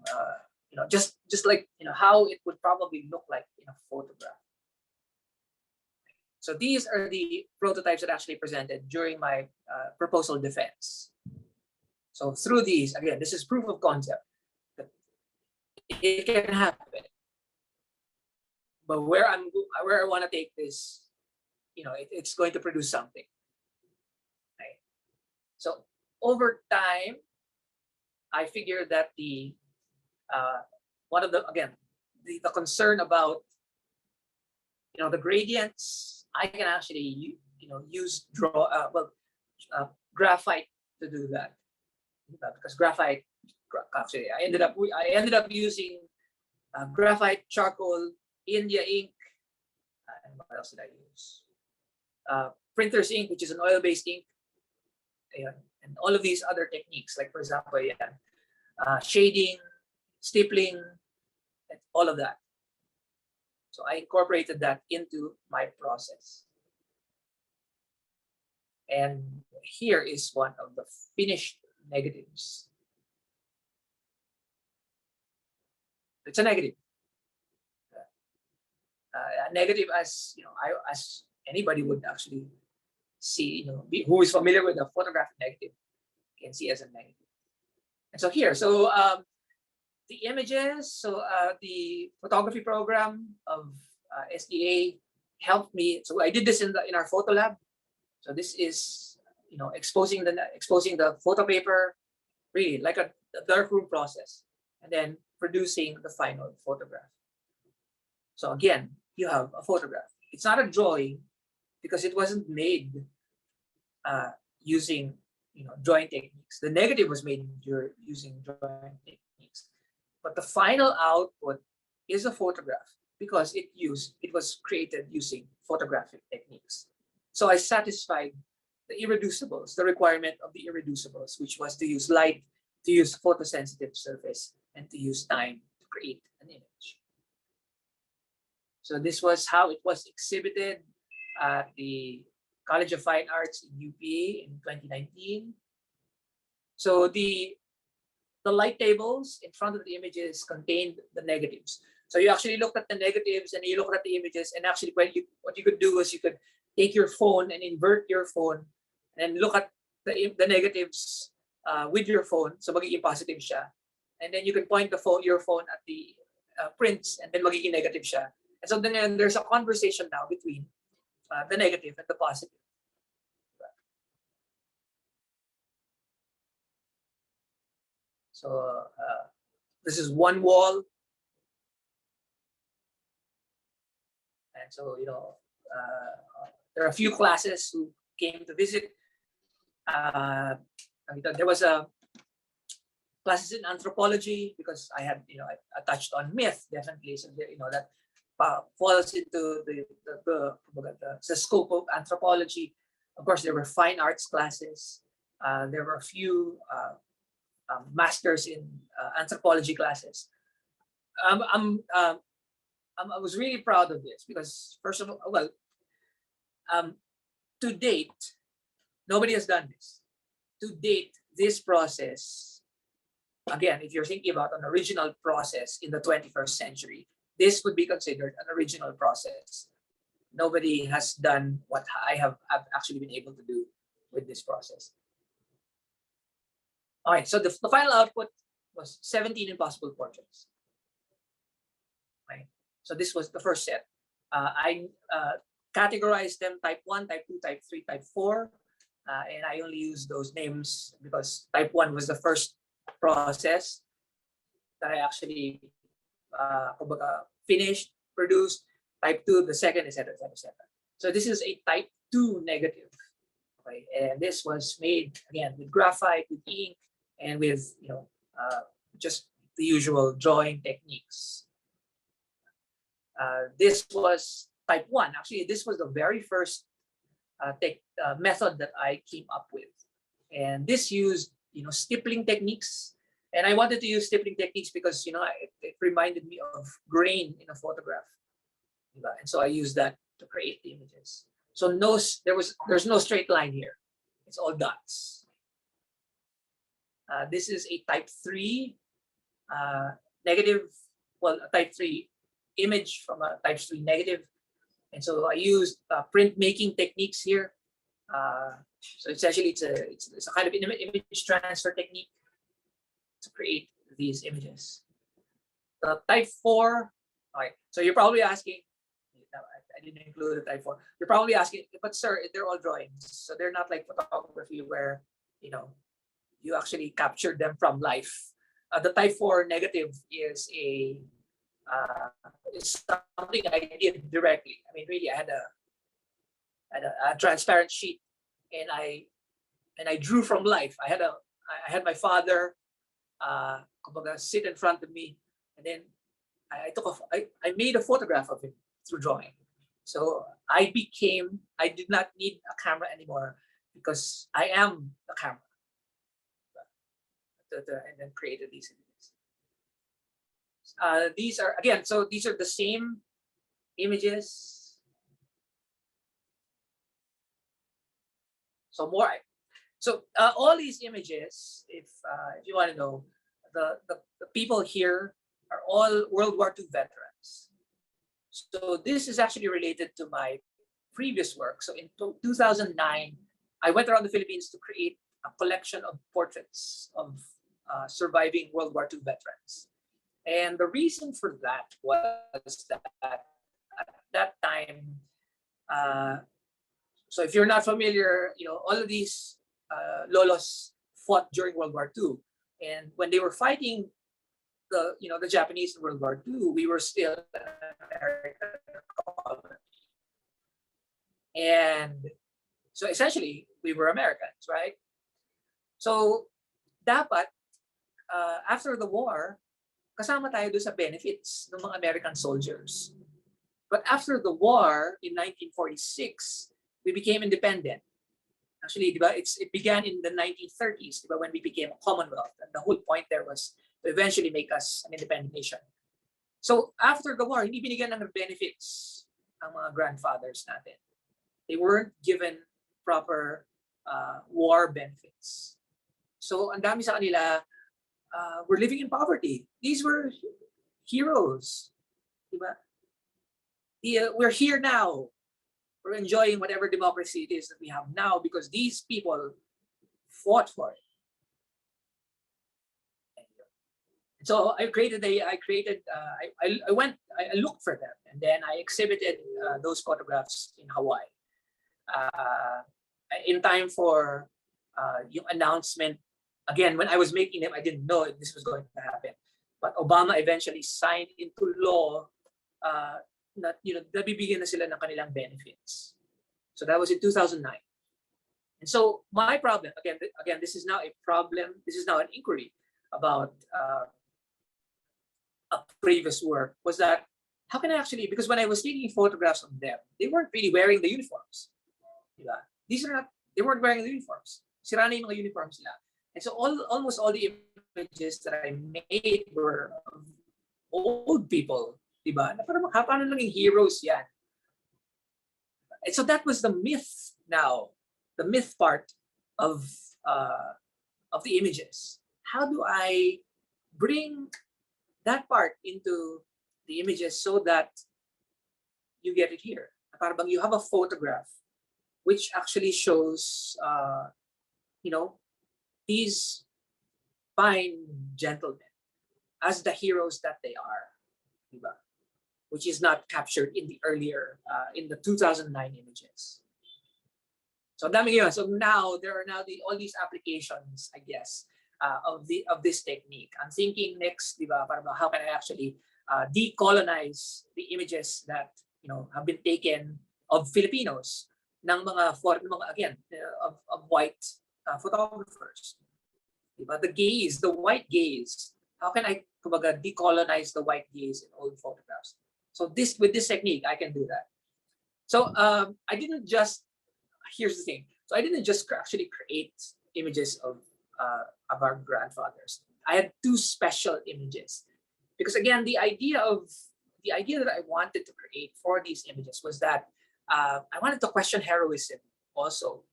just like how it would probably look like in a photograph. So these are the prototypes that actually presented during my proposal defense. So through these, again, this is proof of concept. It can happen. But where I want to take this, it's going to produce something. Right? So over time, I figured that the one of the concern about the gradients, I can actually use graphite to do that, because graphite actually I ended up using graphite, charcoal, India ink, and what else did I use? Printer's ink, which is an oil-based ink, and all of these other techniques, like for example, shading, stippling, and all of that. So I incorporated that into my process. And here is one of the finished negatives. It's a negative. A negative, as as anybody would actually see, who is familiar with the photographic negative, can see as a negative. And so here, the images, the photography program of SDA helped me. So I did this in our photo lab. So this is exposing the photo paper, really like a darkroom process, and then producing the final photograph. So again, you have a photograph. It's not a drawing because it wasn't made using drawing techniques. The negative was made using drawing techniques, but the final output is a photograph because it was created using photographic techniques. So I satisfied the irreducibles, the requirement of the irreducibles, which was to use light, to use photosensitive surface, and to use time to create an image. So this was how it was exhibited at the College of Fine Arts in UP in 2019. So the the light tables in front of the images contained the negatives. So you actually looked at the negatives and you looked at the images, and actually what you could do was you could take your phone and invert your phone and look at the negatives with your phone. So magiging positive siya. And then you can point your phone at the prints, and then magiging negative siya. And so then there's a conversation now between the negative and the positive. So this is one wall. And so, there are a few classes who came to visit. There was a classes in anthropology because I had, I touched on myth, definitely. So, that falls into the scope of anthropology. Of course, there were fine arts classes. There were a few masters in anthropology classes. I was really proud of this because, first of all, well, to date, nobody has done this. To date, this process, again, if you're thinking about an original process in the 21st century, this would be considered an original process. Nobody has done what I have actually been able to do with this process. All right, so the final output was 17 impossible portraits. Right. So this was the first set. I categorized them type 1, type 2, type 3, type 4. And I only used those names because type 1 was the first process that I actually finished, produced. Type 2, the second, etc., etc. So this is a type 2 negative. Okay? And this was made, again, with graphite, with ink, and with, just the usual drawing techniques. This was type 1. Actually, this was the very first method that I came up with. And this used, stippling techniques. And I wanted to use stippling techniques because, it reminded me of grain in a photograph. And so I used that to create the images. So there's no straight line here. It's all dots. This is a type 3 negative, well, a type 3 image from a type 3 negative. And so I used printmaking techniques here. So essentially, it's a kind of image transfer technique to create these images. The type 4, okay, so you're probably asking, I didn't include the type 4. You're probably asking, but sir, they're all drawings. So they're not like photography where, you actually captured them from life. The type 4 negative is is something I did directly. I mean, really, I had a transparent sheet, and I drew from life. I had my father sit in front of me, and then I made a photograph of him through drawing. So I did not need a camera anymore because I am the camera. And then created these images. These are the same images. So all these images, if you want to know, the people here are all World War II veterans. So this is actually related to my previous work. So in 2009, I went around the Philippines to create a collection of portraits of surviving World War II veterans. And the reason for that was that at that time, so if you're not familiar, all of these lolos fought during World War II. And when they were fighting the Japanese in World War II, we were still an American colony. And so essentially, we were Americans, right? So dapat, after the war, kasama tayo doon sa benefits ng mga American soldiers. But after the war, in 1946, we became independent. Actually, it began in the 1930s, when we became a Commonwealth. And the whole point there was to eventually make us an independent nation. So after the war, hindi binigyan ng benefits ang mga grandfathers natin. They weren't given proper war benefits. So ang dami sa kanila were living in poverty. These were heroes. Diba? We're here now. We're enjoying whatever democracy it is that we have now because these people fought for it. So I looked for them, and then I exhibited those photographs in Hawaii. In time for yung announcement, again, when I was making them, I didn't know this was going to happen. But Obama eventually signed into law that, nabibigyan na sila ng kanilang benefits. So that was in 2009. And so my problem, again, this is now a problem. This is now an inquiry about a previous work, was that how can I actually, because when I was taking photographs of them, they weren't really wearing the uniforms. Diba? They weren't wearing the uniforms. Sira na yung mga uniforms nila. And so almost all the images that I made were of old people. Diba? Na parang paano naging heroes yan? And so that was the myth now, the myth part of the images. How do I bring that part into the images so that you get it here? Parang you have a photograph which actually shows, these fine gentlemen as the heroes that they are, diba? Which is not captured in the earlier, in the 2009 images. So so now there are all these applications, I guess, of this technique. I'm thinking next, diba, how can I actually decolonize the images that have been taken of Filipinos ng mga again of white photographers. Diba? The white gaze. How can I decolonize the white gaze in old photographs? So with this technique, I can do that. So I didn't just, here's the thing. So I didn't just actually create images of our grandfathers. I had two special images because again, the idea that I wanted to create for these images was that I wanted to question heroism also,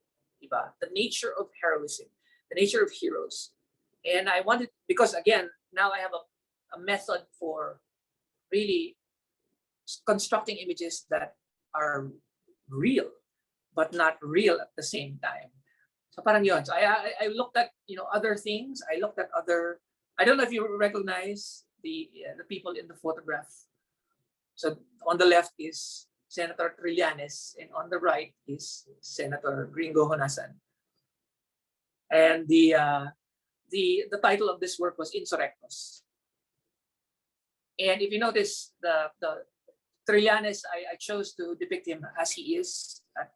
diba? The nature of heroism, the nature of heroes. And I wanted, because again, now I have a method for really constructing images that are real, but not real at the same time. So parang yun. So I looked at other things. I looked at other. I don't know if you recognize the people in the photograph. So on the left is Senator Trillanes, and on the right is Senator Gringo Honasan. And the title of this work was Insurrectos. And if you notice, the Trillanes, I chose to depict him as he is at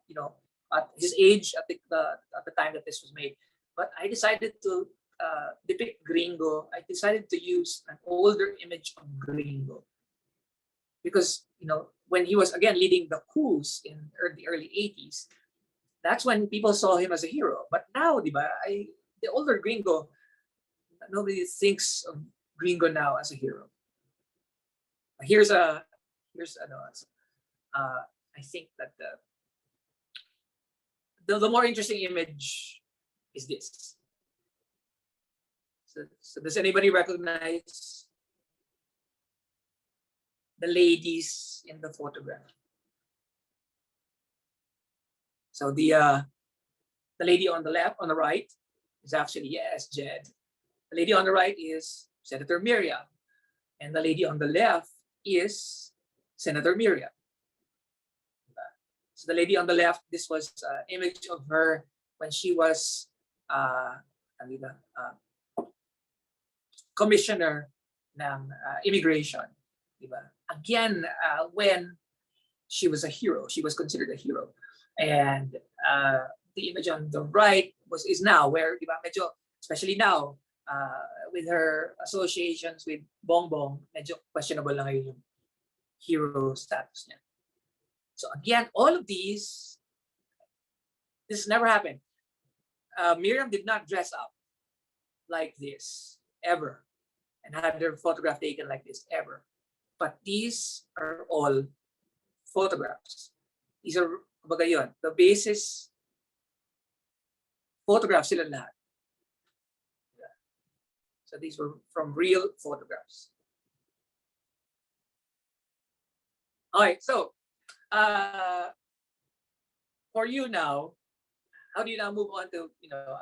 his age at the time that this was made. But I decided to depict Gringo. I decided to use an older image of Gringo because when he was again leading the coups in the early 80s, that's when people saw him as a hero. But now, diba, the older Gringo, nobody thinks of Gringo now as a hero. Here's I think that the more interesting image is this. So does anybody recognize the ladies in the photograph? So the lady on the right is actually, yes, Jed. The lady on the right is Senator Miriam, and the lady on the left is Senator Miriam. So the lady on the left, this was an image of her when she was commissioner ng immigration. Diba? Again, when she was a hero, she was considered a hero. And the image on the right is now where, diba, medyo, especially now, with her associations with Bongbong, medyo questionable na ngayon yung hero status niya. So again, all of this never happened. Miriam did not dress up like this ever and had her photograph taken like this ever. But these are all photographs. These are, kumbaga yun, the basis photographs sila lahat. So these were from real photographs. All right, so for you now, how do you now move on to,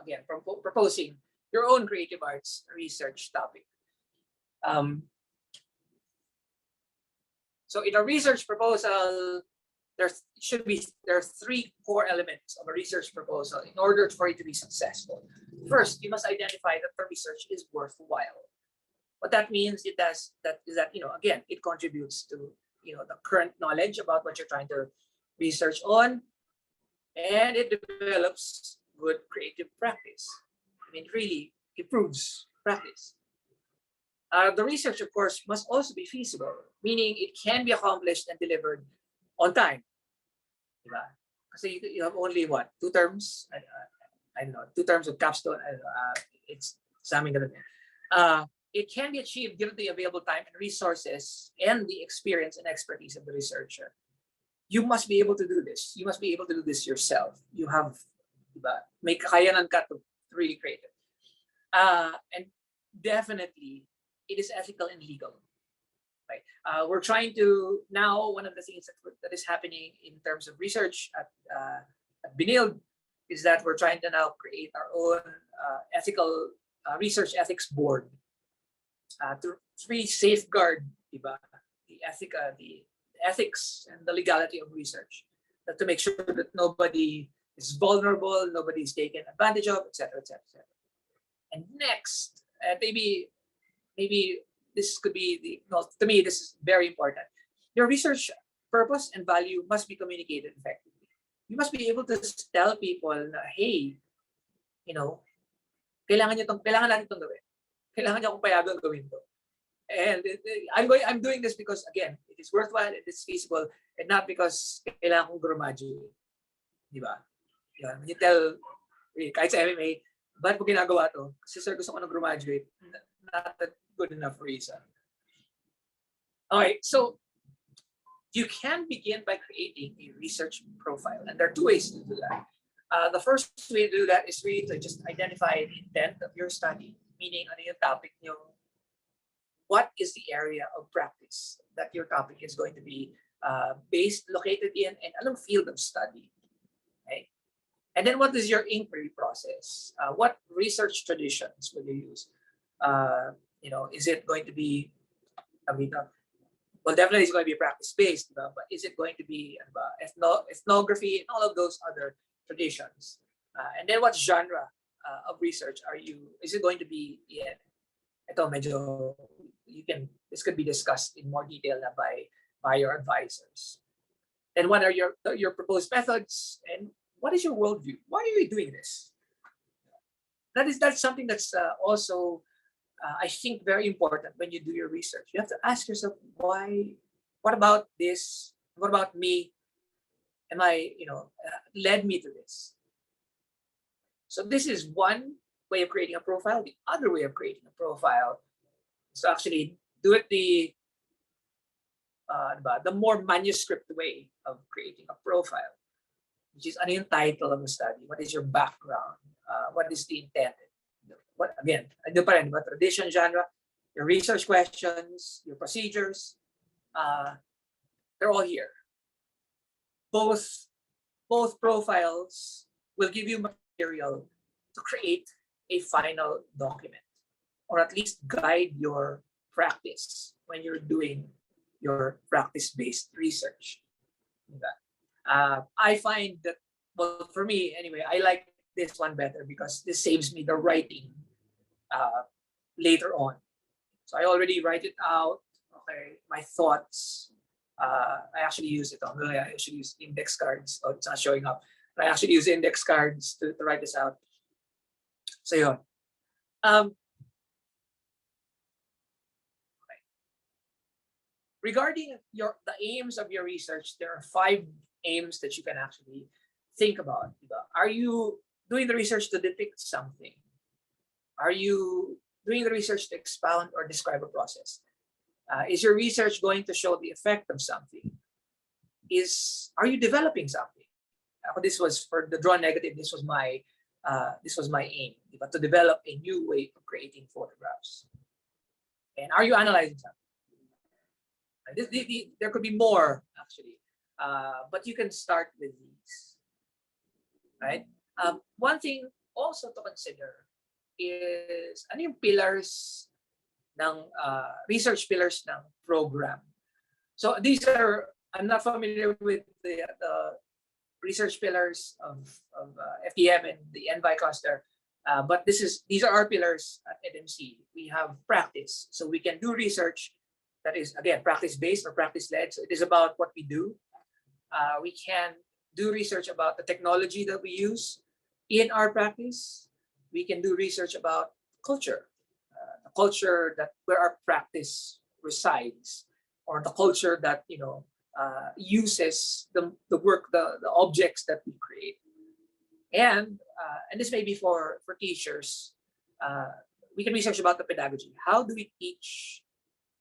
again, from proposing your own creative arts research topic? So in a research proposal, there are three core elements of a research proposal in order for it to be successful. First, you must identify that the research is worthwhile. What that means is that again, it contributes to the current knowledge about what you're trying to research on, and it develops good creative practice. I mean, really improves practice. The research, of course, must also be feasible, meaning it can be accomplished and delivered on time. Diba? Kasi you have only what, 2 terms? I don't know, 2 terms of capstone. It's something that it can be achieved given the available time and resources and the experience and expertise of the researcher. You must be able to do this. You must be able to do this yourself. You have, may kakayanan ka to really create it. And definitely, it is ethical and legal. Right? We're trying to now, one of the things that is happening in terms of research at BNILD is that we're trying to now create our own ethical research ethics board to really safeguard the ethics and the legality of research, to make sure that nobody is vulnerable, nobody is taken advantage of, etc., etc., etc. And next, maybe this could be to me, this is very important. Your research purpose and value must be communicated effectively. You must be able to tell people na, hey, kailangan natin itong gawin. Kailangan niyo akong payagan gawin to. And I'm doing this because, again, it is worthwhile, it is feasible, and not because kailangan kong graduate. Di ba? Yeah, when you tell, kahit sa MMA, ba't mo ginagawa to? Kasi sir, gusto ko na graduate. Not a good enough reason. All right, so you can begin by creating a research profile, and there are 2 ways to do that. The first way to do that is really to just identify the intent of your study, meaning ano yung topic nyo, what is the area of practice that your topic is going to be located in, and anong field of study. Okay? And then what is your inquiry process? What research traditions will you use? Is it going to be, well, definitely it's going to be practice-based, but is it going to be ethnography and all of those other traditions? And then what genre of research is it going to be in? Ito medyo, this could be discussed in more detail by your advisors. And what are your proposed methods, and what is your worldview? Why are you doing this? That's something that's also I think very important when you do your research. You have to ask yourself, why? What about this? What about me? Led me to this? So this is one way of creating a profile. The other way of creating a profile is to actually do it the more manuscript way of creating a profile, which is ano yung title of the study, what is your background, what is the intent, what again, ano pa rin, tradition, genre, your research questions, your procedures, they're all here. Both profiles will give you material to create a final document, or at least guide your practice when you're doing your practice-based research. I find that, well, for me anyway, I like this one better because this saves me the writing later on. So I already write it out, okay, my thoughts. I actually use it. I actually use index cards. Oh, it's not showing up. But I actually use index cards to write this out. So yun. Regarding the aims of your research, there are 5 aims that you can actually think about. Are you doing the research to depict something? Are you doing the research to expound or describe a process? Is your research going to show the effect of something? Are you developing something? This was for the draw negative. This was my this was my aim, but to develop a new way of creating photographs. And are you analyzing something? There could be more actually, but you can start with these, right? One thing also to consider is ano yung pillars ng research pillars ng program. So these are, I'm not familiar with the research pillars of FDM and the NVI cluster, but these are our pillars at NMC. We have practice, so we can do research that is, again, practice-based or practice-led. So it is about what we do. We can do research about the technology that we use in our practice. We can do research about culture, the culture that where our practice resides, or the culture that uses the work, the objects that we create. And this may be for teachers. We can research about the pedagogy. How do we teach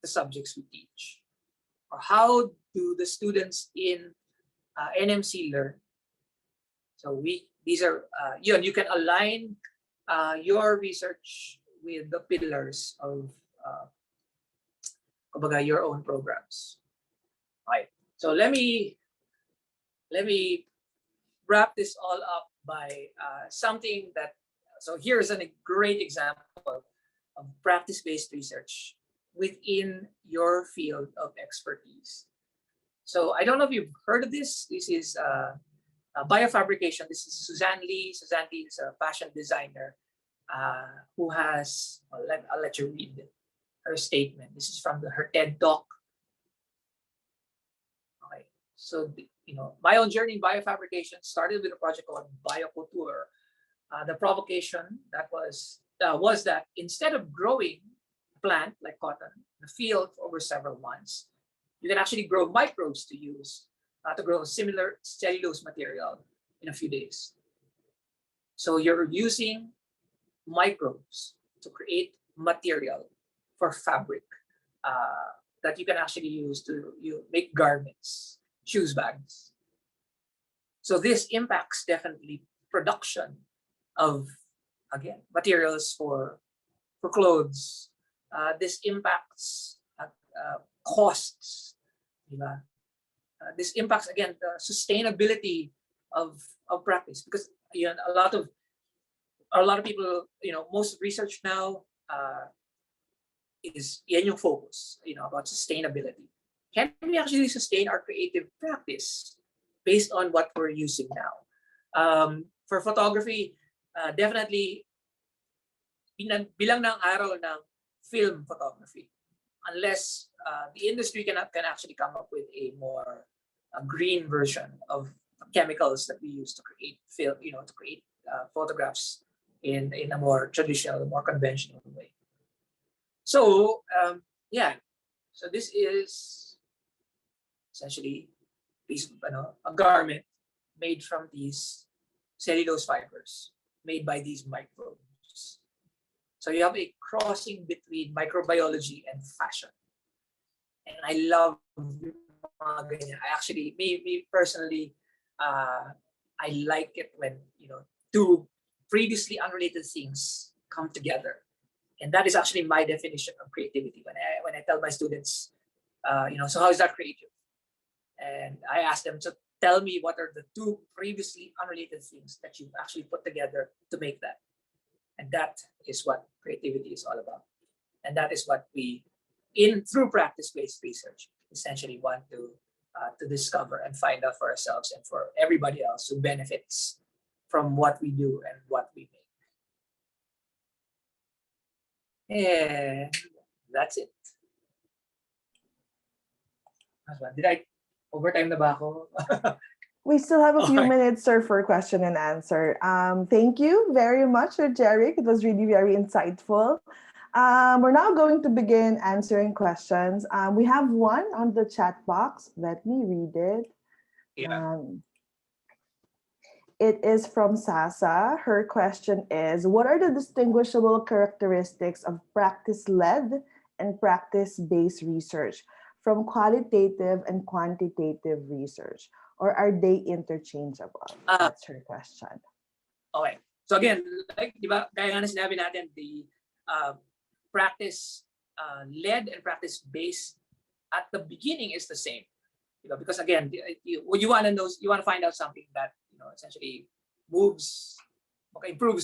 the subjects we teach? Or how do the students in NMC learn? So these are, you can align your research with the pillars of your own programs. All right. So let me wrap this all up by something that, so here's a great example of practice-based research within your field of expertise. So I don't know if you've heard of this. This is biofabrication. This is Suzanne Lee. Suzanne Lee is a fashion designer who has, I'll let you read her statement. This is from her TED Talk. Okay. So, my own journey in biofabrication started with a project called Bioculture. The provocation that was that instead of growing a plant like cotton in the field for over several months, you can actually grow microbes to use to grow a similar cellulose material in a few days. So you're using microbes to create material for fabric that you can actually use to make garments, shoes, bags. So this impacts definitely production of, again, materials for clothes. This impacts costs. This impacts, again, the sustainability of practice, because a lot of people, most research now is yan yung focus, about sustainability. Can we actually sustain our creative practice based on what we're using now? For photography, definitely bilang ng araw ng film photography, unless the industry can actually come up with a more green version of chemicals that we use to create film, to create photographs in a more traditional, more conventional way. So so this is essentially a garment made from these cellulose fibers made by these microbes. So you have a crossing between microbiology and fashion. And I love mga ganyan. I actually, me personally, I like it when, two previously unrelated things come together. And that is actually my definition of creativity. When I tell my students, so how is that creative? And I ask them to tell me what are the two previously unrelated things that you've actually put together to make that. And that is what creativity is all about. And that is what we, through practice-based research, essentially want to discover and find out for ourselves and for everybody else who benefits from what we do and what we make. And that's it. Did I overtime na ba ako? We still have a few minutes, sir, for question and answer. Thank you very much, Sir Jeric. It was really very insightful. We're now going to begin answering questions. We have one on the chat box. Let me read it. Yeah. It is from Sasa. Her question is, what are the distinguishable characteristics of practice-led and practice-based research from qualitative and quantitative research? Or are they interchangeable? That's her question. Okay. So again, like, di ba, kaya nga na sinabi natin, the practice led and practice based at the beginning is the same. Because again, what you want to know, you want to find out something that essentially improves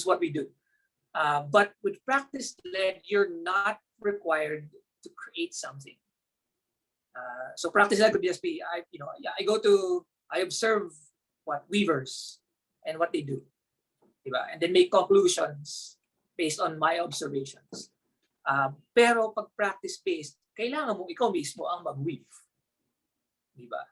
what we do. But with practice led, you're not required to create something. So practice led could just be I observe what weavers and what they do, diba? And then make conclusions based on my observations. Pero pag practice based, kailangan mo ikaw mismo ang mag-weave. Diba?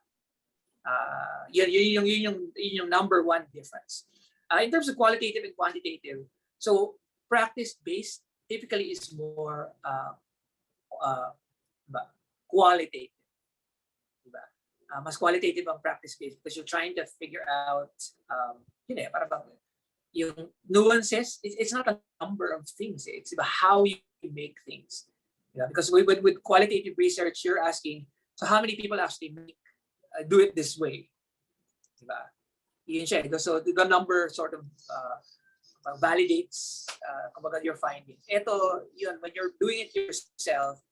Yun yung number one difference. In terms of qualitative and quantitative, so practice-based typically is more qualitative. Diba? Mas qualitative ang practice-based because you're trying to figure out, parang yung nuances. It's not a number of things. It's about how you make things. Because with qualitative research, you're asking, so how many people actually do it this way? Diba? Yun siya. So the number sort of validates your findings. Ito, yun, when you're doing it yourself,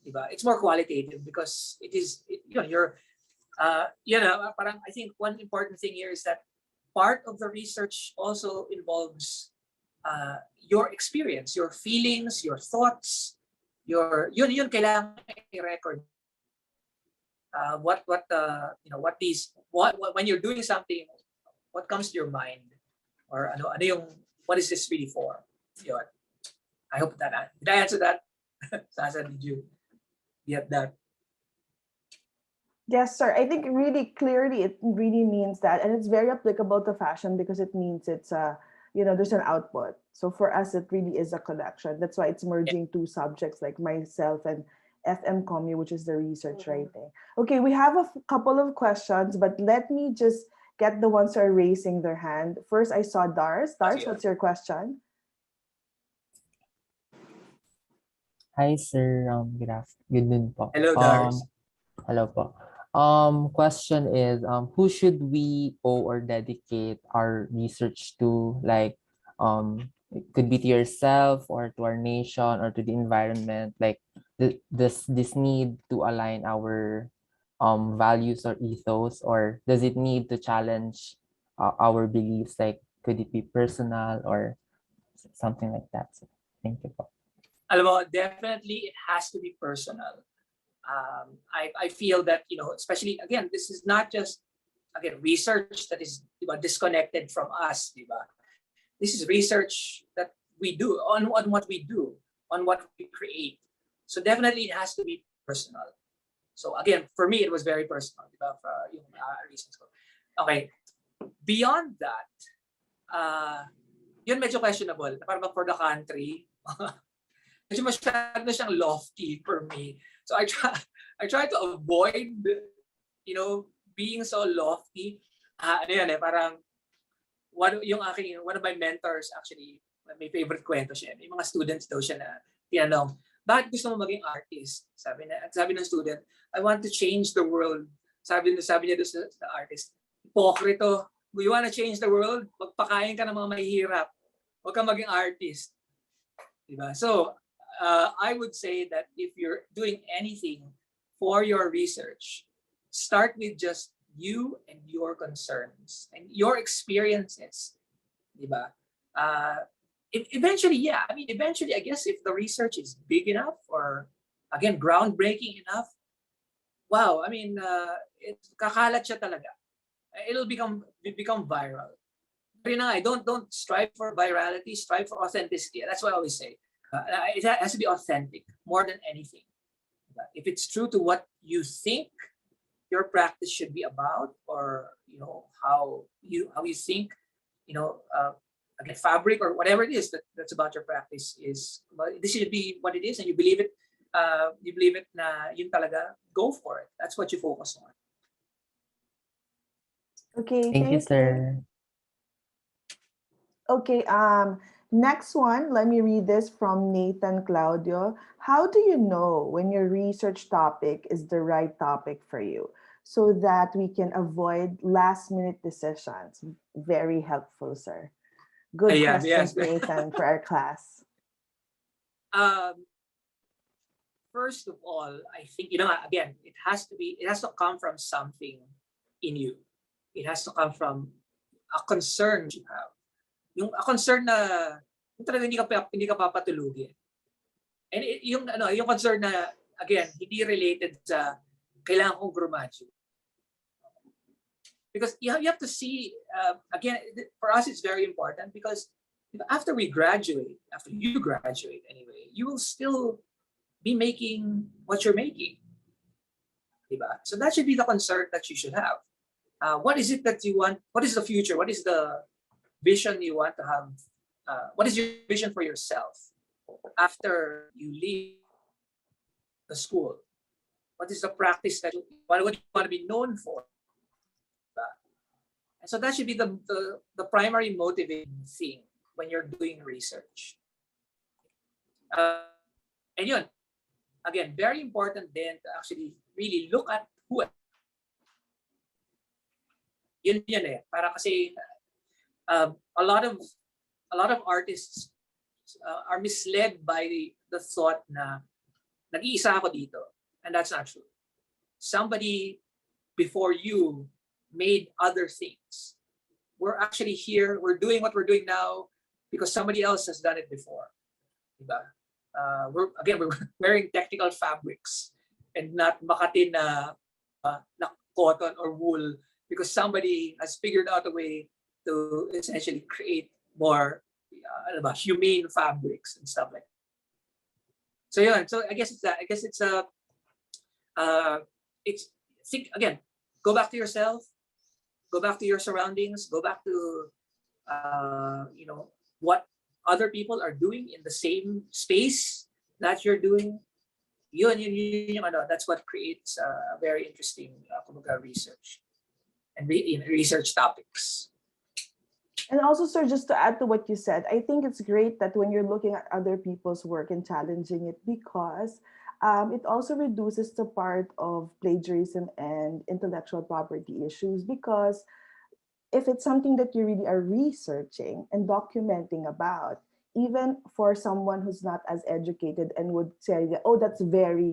diba, it's more qualitative because parang I think one important thing here is that part of the research also involves your experience, your feelings, your thoughts, yun kailangan i-record. When you're doing something, what comes to your mind, or what is this really for? Yun. I hope that did I answer that? Sasa, did you get that? Yes, sir. I think really clearly it really means that, and it's very applicable to fashion because it means it's there's an output. So for us, it really is a collection. That's why it's merging two subjects like myself and FM Commu, which is the research writing. Okay, we have a couple of questions, but let me just get the ones who are raising their hand. First, I saw Dars. Dars, what's your question? Hi, sir. Good noon po. Hello, Dars. Hello po. Question is, who should we owe or dedicate our research to? Like, it could be to yourself or to our nation or to the environment. Like, this need to align our values or ethos, or does it need to challenge our beliefs? Like, could it be personal or something like that? So, thank you po. Alam mo, definitely it has to be personal. I feel that, especially, again, this is not just, research that is disconnected from us. This is research that we do on what we do, on what we create. So definitely it has to be personal. So again, for me, it was very personal. Yung reasons ko. Okay. Beyond that, yun medyo questionable. Parang for the country, medyo masyado siyang lofty for me. So I try to avoid, being so lofty. Parang one of my mentors actually, may favorite kwento siya. May mga students daw siya na tinanong, bakit gusto mo maging artist? Sabi ng student, I want to change the world. Sabi niya doon sa artist, hipokrito. You want to change the world? Magpakain ka ng mga mahihirap. Huwag kang maging artist. Diba? So, I would say that if you're doing anything for your research, start with just you and your concerns and your experiences. Diba? Eventually, I guess if the research is big enough or, again, groundbreaking enough, wow, it's kakalat siya talaga. It'll become viral. But don't strive for virality, strive for authenticity. That's what I always say. It has to be authentic more than anything. If it's true to what you think your practice should be about, or how you think, again, fabric or whatever it is that's about your practice is, this should be what it is, and you believe it. Na yun talaga, go for it. That's what you focus on. Okay, thank you, sir. Okay, next one, let me read this from Nathan Claudio. How do you know when your research topic is the right topic for you so that we can avoid last minute decisions? Very helpful, sir. Good Ayan, questions, yes. Nathan, for our class. um, First of all, I think, again, it has to come from something in you. It has to come from a concern you have. A concern na yung talaga hindi ka papatulugin. And yung concern na, again, hindi related sa kailangan kong graduate. Because you have to see, again, for us, it's very important because after you graduate anyway, you will still be making what you're making. Diba? So that should be the concern that you should have. What is it that you want? What is the future? What is the vision you want to have? What is your vision for yourself after you leave the school? What is the practice that what do you want to be known for? And so that should be the primary motivating thing when you're doing research. And yun, again, very important then to actually really look at who. Yun eh. Para kasi a lot of artists are misled by the thought na nag-iisa ako dito, and that's not true. Somebody before you made other things. We're actually here. We're doing what we're doing now because somebody else has done it before. Diba? We're wearing technical fabrics and not makatin na cotton or wool because somebody has figured out a way to essentially create more humane fabrics and stuff like that. So yeah, so I guess it's that. I guess it's think again, go back to yourself, go back to your surroundings, go back to what other people are doing in the same space that you're doing. That's what creates a very interesting research and research topics. And also, sir, just to add to what you said, I think it's great that when you're looking at other people's work and challenging it because it also reduces the part of plagiarism and intellectual property issues because if it's something that you really are researching and documenting about, even for someone who's not as educated and would say that, oh, that's very,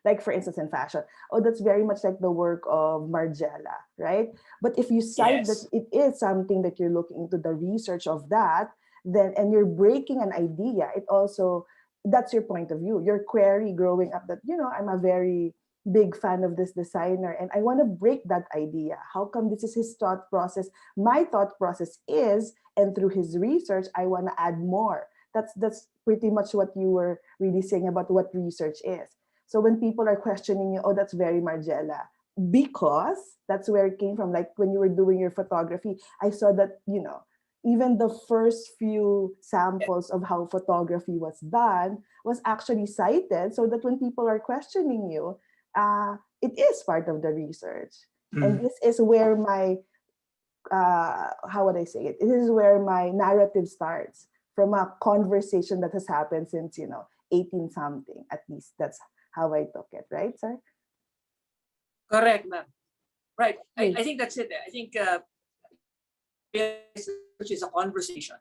like for instance in fashion, oh, that's very much like the work of Margiela, right? But if you cite that Yes. it is something that you're looking into the research of that, then and you're breaking an idea, it also that's your point of view. Your query growing up that, I'm a very big fan of this designer and I want to break that idea. How come this is his thought process? My thought process is, and through his research, I want to add more. That's pretty much what you were really saying about what research is. So when people are questioning you, oh, that's very Margiela, because that's where it came from. Like when you were doing your photography, I saw that, even the first few samples of how photography was done was actually cited so that when people are questioning you, it is part of the research. And this is where my, how would I say it? This is where my narrative starts from a conversation that has happened since, 18 something, at least that's how I took it, right, sir? Correct, ma'am. Right. I think that's it. I think which is a conversation.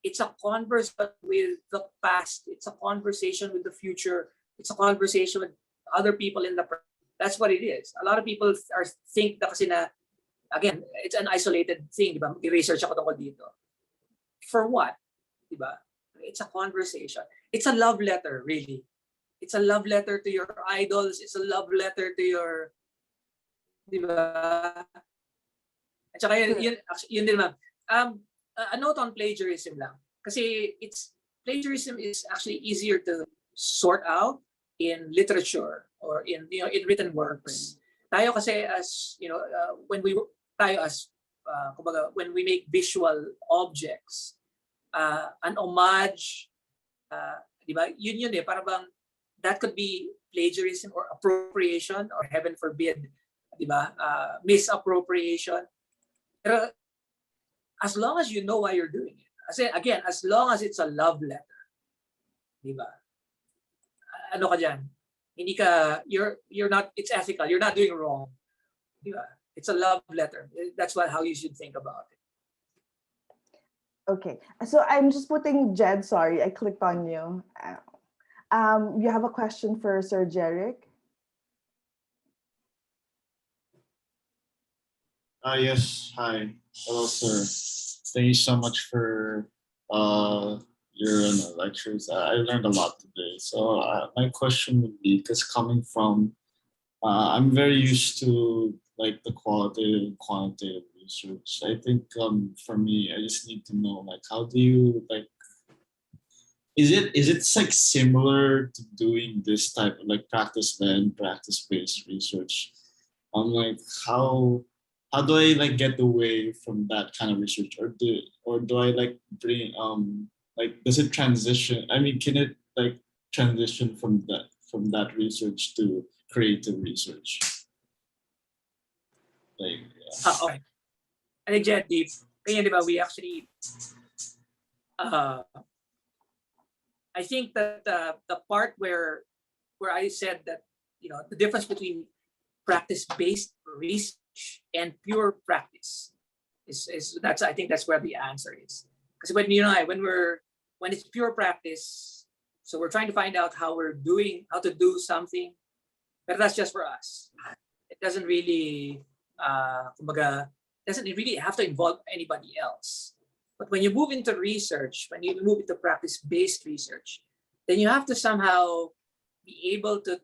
It's a conversation with the past. It's a conversation with the future. It's a conversation with other people in the present. That's what it is. A lot of people think na kasi na, again, it's an isolated thing, diba? I-research ako tungkol dito. For what? Diba? It's a conversation. It's a love letter, really. It's a love letter to your idols. It's a love letter to your, diba? At saka yun din, ma'am. A note on plagiarism lang. Kasi plagiarism is actually easier to sort out in literature or in written works. Tayo kasi as when we make visual objects, an homage, di ba? Yun eh, para bang that could be plagiarism or appropriation or heaven forbid, di ba? Misappropriation. Pero as long as you know why you're doing it, as long as it's a love letter, di ba? Ano ka dyan? Hindi ka, you're not, it's ethical, you're not doing wrong. Di ba? It's a love letter. That's how you should think about it. Okay, so I'm just putting Jed. Sorry, I clicked on you. You have a question for Sir Jeric? Yes. Hi. Hello, sir. Thank you so much for uh, your lectures. I learned a lot today. So my question would be, because coming from, I'm very used to like the qualitative and quantitative research. I think for me, I just need to know like how do you like is it like similar to doing this type of like practice led practice based research? I'm like how do I like get away from that kind of research, or do I like bring like does it transition? I mean, can it like transition from that research to creative research? Like yeah. Okay. I think Jen, di ba, we actually, uh, I think that the part where I said that, the difference between practice-based research and pure practice is that's I think that's where the answer is. Because when when it's pure practice, so we're trying to find out how to do something, but that's just for us. It doesn't really kumbaga, doesn't really have to involve anybody else. But when you move into research, when you move into practice-based research, then you have to somehow be able to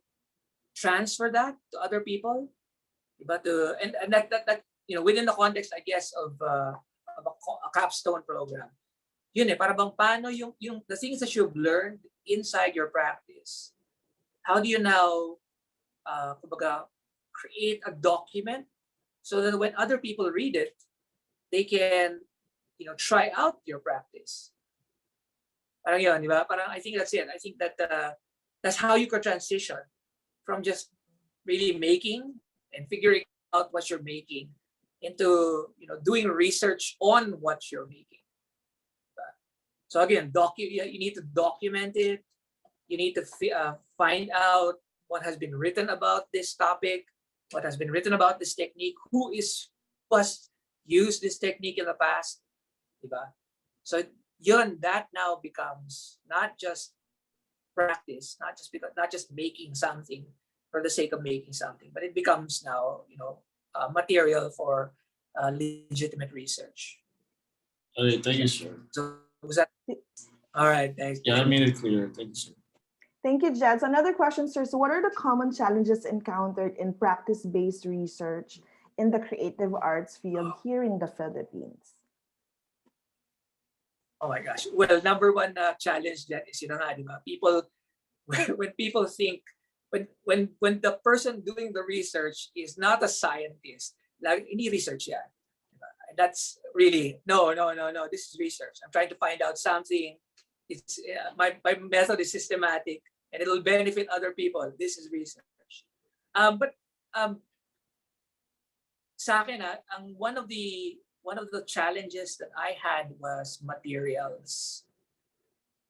transfer that to other people. But and that within the context, I guess, of a capstone program, yun para bang paano yung the things that you've learned inside your practice, how do you now kumbaga, create a document so that when other people read it, they can try out your practice. Parang yun, di ba? Parang I think that's it. I think that that's how you can transition from just really making and figuring out what you're making into doing research on what you're making. So again, you need to document it. You need to find out what has been written about this topic, what has been written about this technique, who has used this technique in the past, diba? So that now becomes not just practice, not just making something for the sake of making something, but it becomes now material for legitimate research. All right, thank you, sir. So was that all right? Thanks. Yeah, I made it clear. Thank you, sir. Thank you, Jed. So another question, sir. So what are the common challenges encountered in practice-based research in the creative arts field here in the Philippines? Oh my gosh. Well, number one challenge that is people when people think when the person doing the research is not a scientist, like any research, yeah. That's really no. This is research. I'm trying to find out something. It's my method is systematic and it'll benefit other people. This is research. But sa akin, one of the challenges that I had was materials.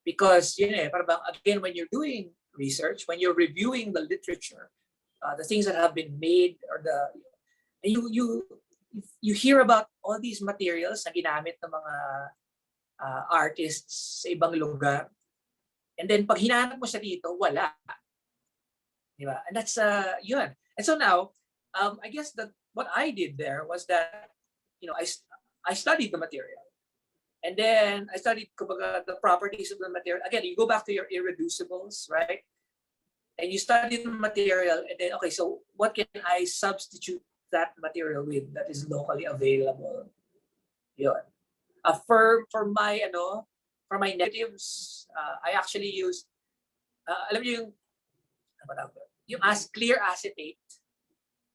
Because again, when you're doing research, when you're reviewing the literature, the things that have been made, or you hear about all these materials na ginamit ng mga artists sa ibang lugar, and then pag hinanap mo siya dito, wala, di ba? And that's yun. And so now, I guess that what I did there was that I studied the material. And then I studied the properties of the material. Again, you go back to your irreducibles, right? And you study the material, and then, okay, so what can I substitute that material with that is locally available? Yun. For my negatives, I actually used, alam niyo yung clear acetate.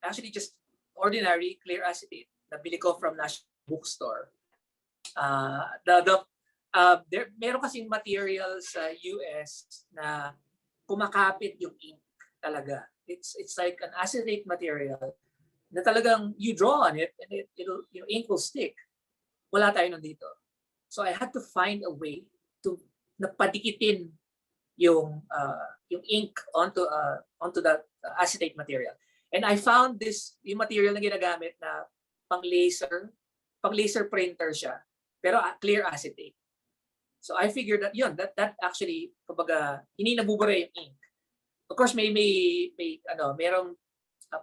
Actually, just ordinary clear acetate. Nabili ko from National Bookstore. Meron kasing materials sa US na kumakapit yung ink talaga. It's like an acetate material na talagang you draw on it and ink will stick. Wala tayo nandito. So I had to find a way to napadikitin yung ink onto that acetate material. And I found yung material na ginagamit na pang laser printer siya. pero clear acetate. So I figured that that actually kumbaga hindi nabubura yung ink. Of course merong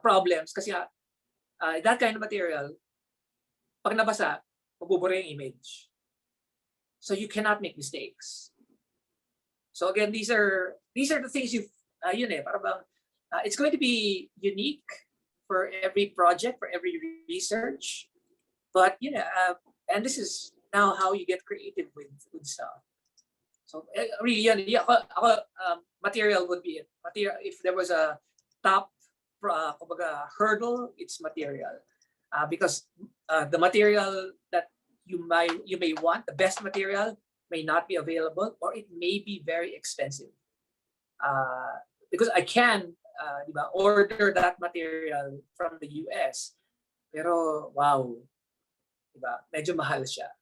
problems kasi that kind of material pag nabasa mabubura yung image. So you cannot make mistakes. So again, these are the things it's going to be unique for every project, for every research, but and this is now how you get creative with stuff. So really, material would be it. Material, if there was a top hurdle, it's material, because the material that you may want, the best material may not be available, or it may be very expensive. Because I can order that material from the US, pero wow, medyo mahal siya.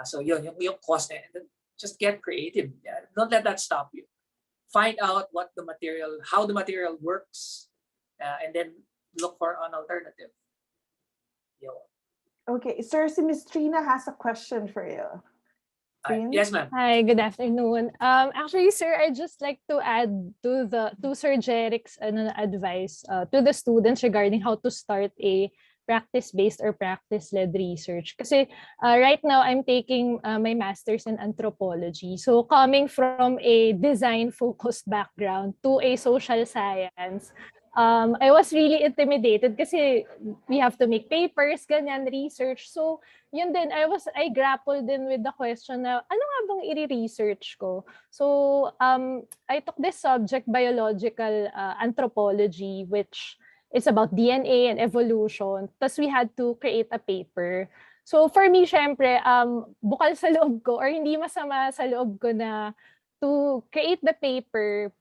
So yung cost na just get creative. Yeah. Don't let that stop you. Find out how the material works, and then look for an alternative. Okay, sir, si Miss Trina has a question for you. Yes, ma'am. Hi, good afternoon. Actually, sir, I just like to add to Sir Jeric's advice to the students regarding how to start a practice-based or practice-led research. Kasi right now, I'm taking my master's in anthropology. So coming from a design-focused background to a social science, I was really intimidated kasi we have to make papers, ganyan, research. So yun din, I grappled din with the question na ano nga bang i-research ko? So I took this subject, biological anthropology, which it's about DNA and evolution. Tapos we had to create a paper. So for me, syempre, bukal sa loob ko or hindi masama sa loob ko na to create the paper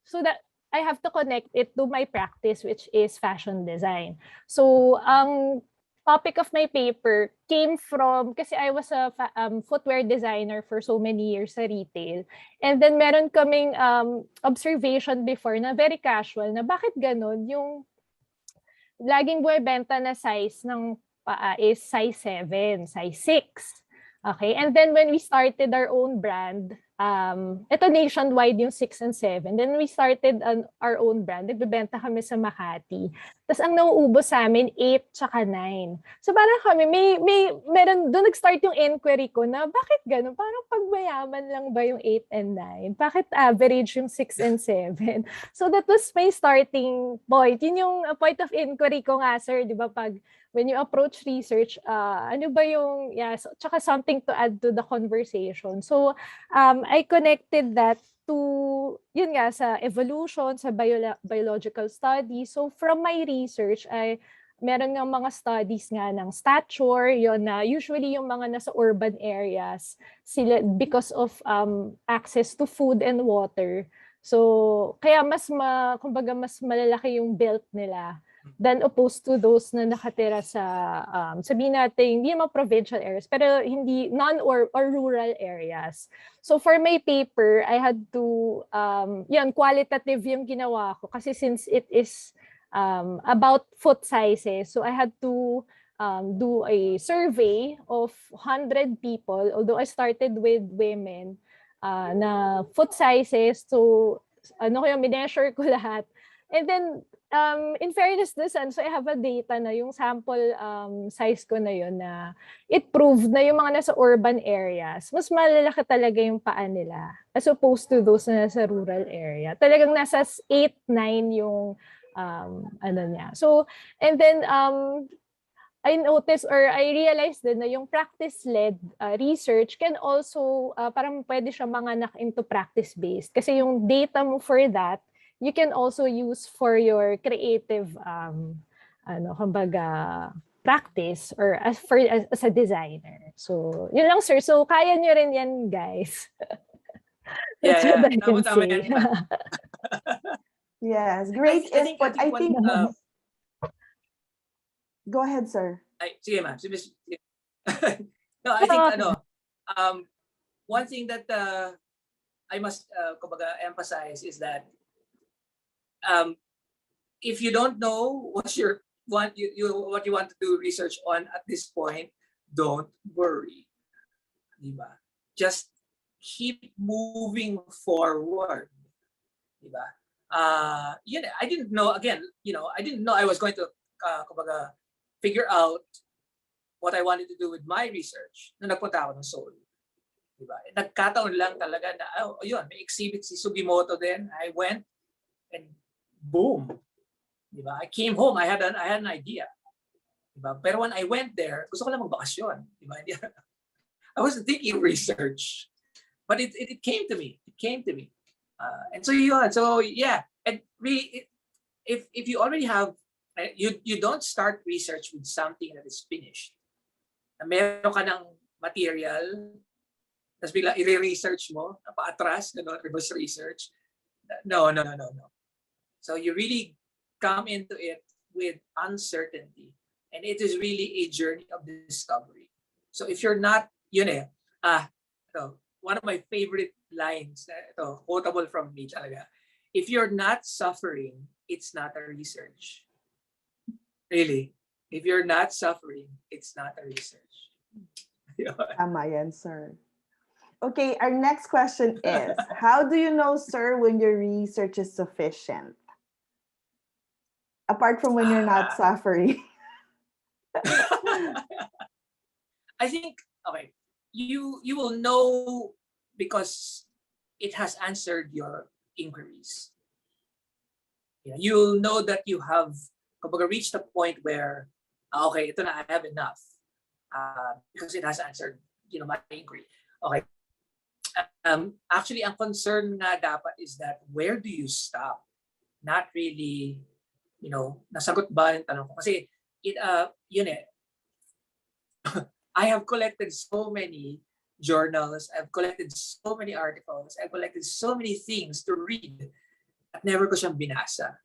so that I have to connect it to my practice, which is fashion design. So ang topic of my paper came from, kasi I was a footwear designer for so many years sa retail. And then meron kaming observation before na very casual, na bakit ganun? Yung laging buwebenta na size ng paa is size 7, size 6. Okay, and then when we started our own brand, ito nationwide yung 6 and 7. Then we started our own brand. Nagbebenta kami sa Makati. Tapos ang nauubos sa amin, 8 tsaka 9. So parang kami, meron, doon nag-start yung inquiry ko na bakit gano'n? Parang pagmayaman lang ba yung 8 and 9? Bakit average yung 6 and 7? So that was my starting point. Yun yung point of inquiry ko nga, sir, di ba? When you approach research, ano ba yung, so, tsaka something to add to the conversation. So, I connected that to, yun nga, sa evolution, sa biological studies. So, from my research, meron nga mga studies nga ng stature, yun na usually yung mga nasa urban areas, sila, because of access to food and water. So, kaya kumbaga mas malalaki yung built nila than opposed to those na nakatira sa, sabihin natin, hindi naman provincial areas, pero hindi, or rural areas. So for my paper, I had to, qualitative yung ginawa ko. Kasi since it is about foot sizes, so I had to do a survey of 100 people, although I started with women, na foot sizes. So, mineasure ko lahat. And then, in fairness to so I have a data na yung sample size ko na yun na it proved na yung mga nasa urban areas, mas malalaki talaga yung paa nila as opposed to those na nasa rural area. Talagang nasa 8, 9 yung niya. So, and then, I noticed or I realized din na yung practice-led research can also, parang pwede siya manganak into practice-based. Kasi yung data mo for that, you can also use for your creative practice or as a designer. So, yun lang, sir. So, kaya nyo rin yan, guys. That's what I can say. Yes, great input. I think go ahead, sir. Sige, ma'am. No, I think one thing that I must emphasize is that if you don't know what you want to do research on at this point, don't worry. Diba? Just keep moving forward. Diba? I didn't know, again, I didn't know I was going to kumbaga, figure out what I wanted to do with my research nung nagpunta ako ng Seoul. Diba? Nagkataon lang talaga na, yun, may exhibit si Sugimoto din. I went and boom. Diba? I came home, I had an idea. Diba? Pero when I went there, gusto ko lang magbakasyon. Diba? I wasn't thinking research. But it came to me. It came to me. And so yeah. And really, if you already have, you don't start research with something that is finished. Na meron ka ng material, tapos bigla i-research mo, paatras, reverse research. No. So you really come into it with uncertainty. And it is really a journey of discovery. So if you're not, one of my favorite lines, quotable from me talaga. If you're not suffering, it's not a research. Really. If you're not suffering, it's not a research. Tama yan, sir. Okay, our next question is, how do you know, sir, when your research is sufficient? Apart from when you're not suffering. I think, okay, you will know because it has answered your inquiries. You'll know that you have reached a point where, okay, ito na, I have enough. Because it has answered, my inquiry. Okay. Actually, ang concern nga dapat is that where do you stop? Not really, nasagot ba yung tanong ko? Kasi, I have collected so many journals, I've collected so many articles, I've collected so many things to read at never ko siyang binasa.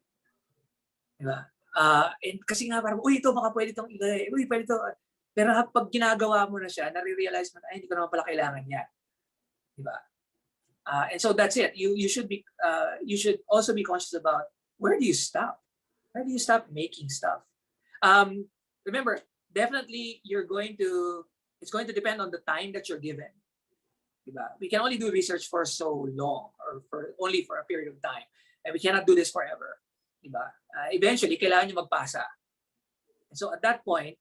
Diba? And kasi nga parang, ito baka pwede itong ilagay, pwede ito. Pero pag ginagawa mo na siya, nare-realize mo na, hindi ko naman pala kailangan niya. Diba? And so that's it. You should also be conscious about where do you stop? Where do you stop making stuff? Remember, definitely it's going to depend on the time that you're given. Diba? We can only do research for so long or only for a period of time. And we cannot do this forever. Diba? Eventually, kailangan nyo magpasa. And so at that point,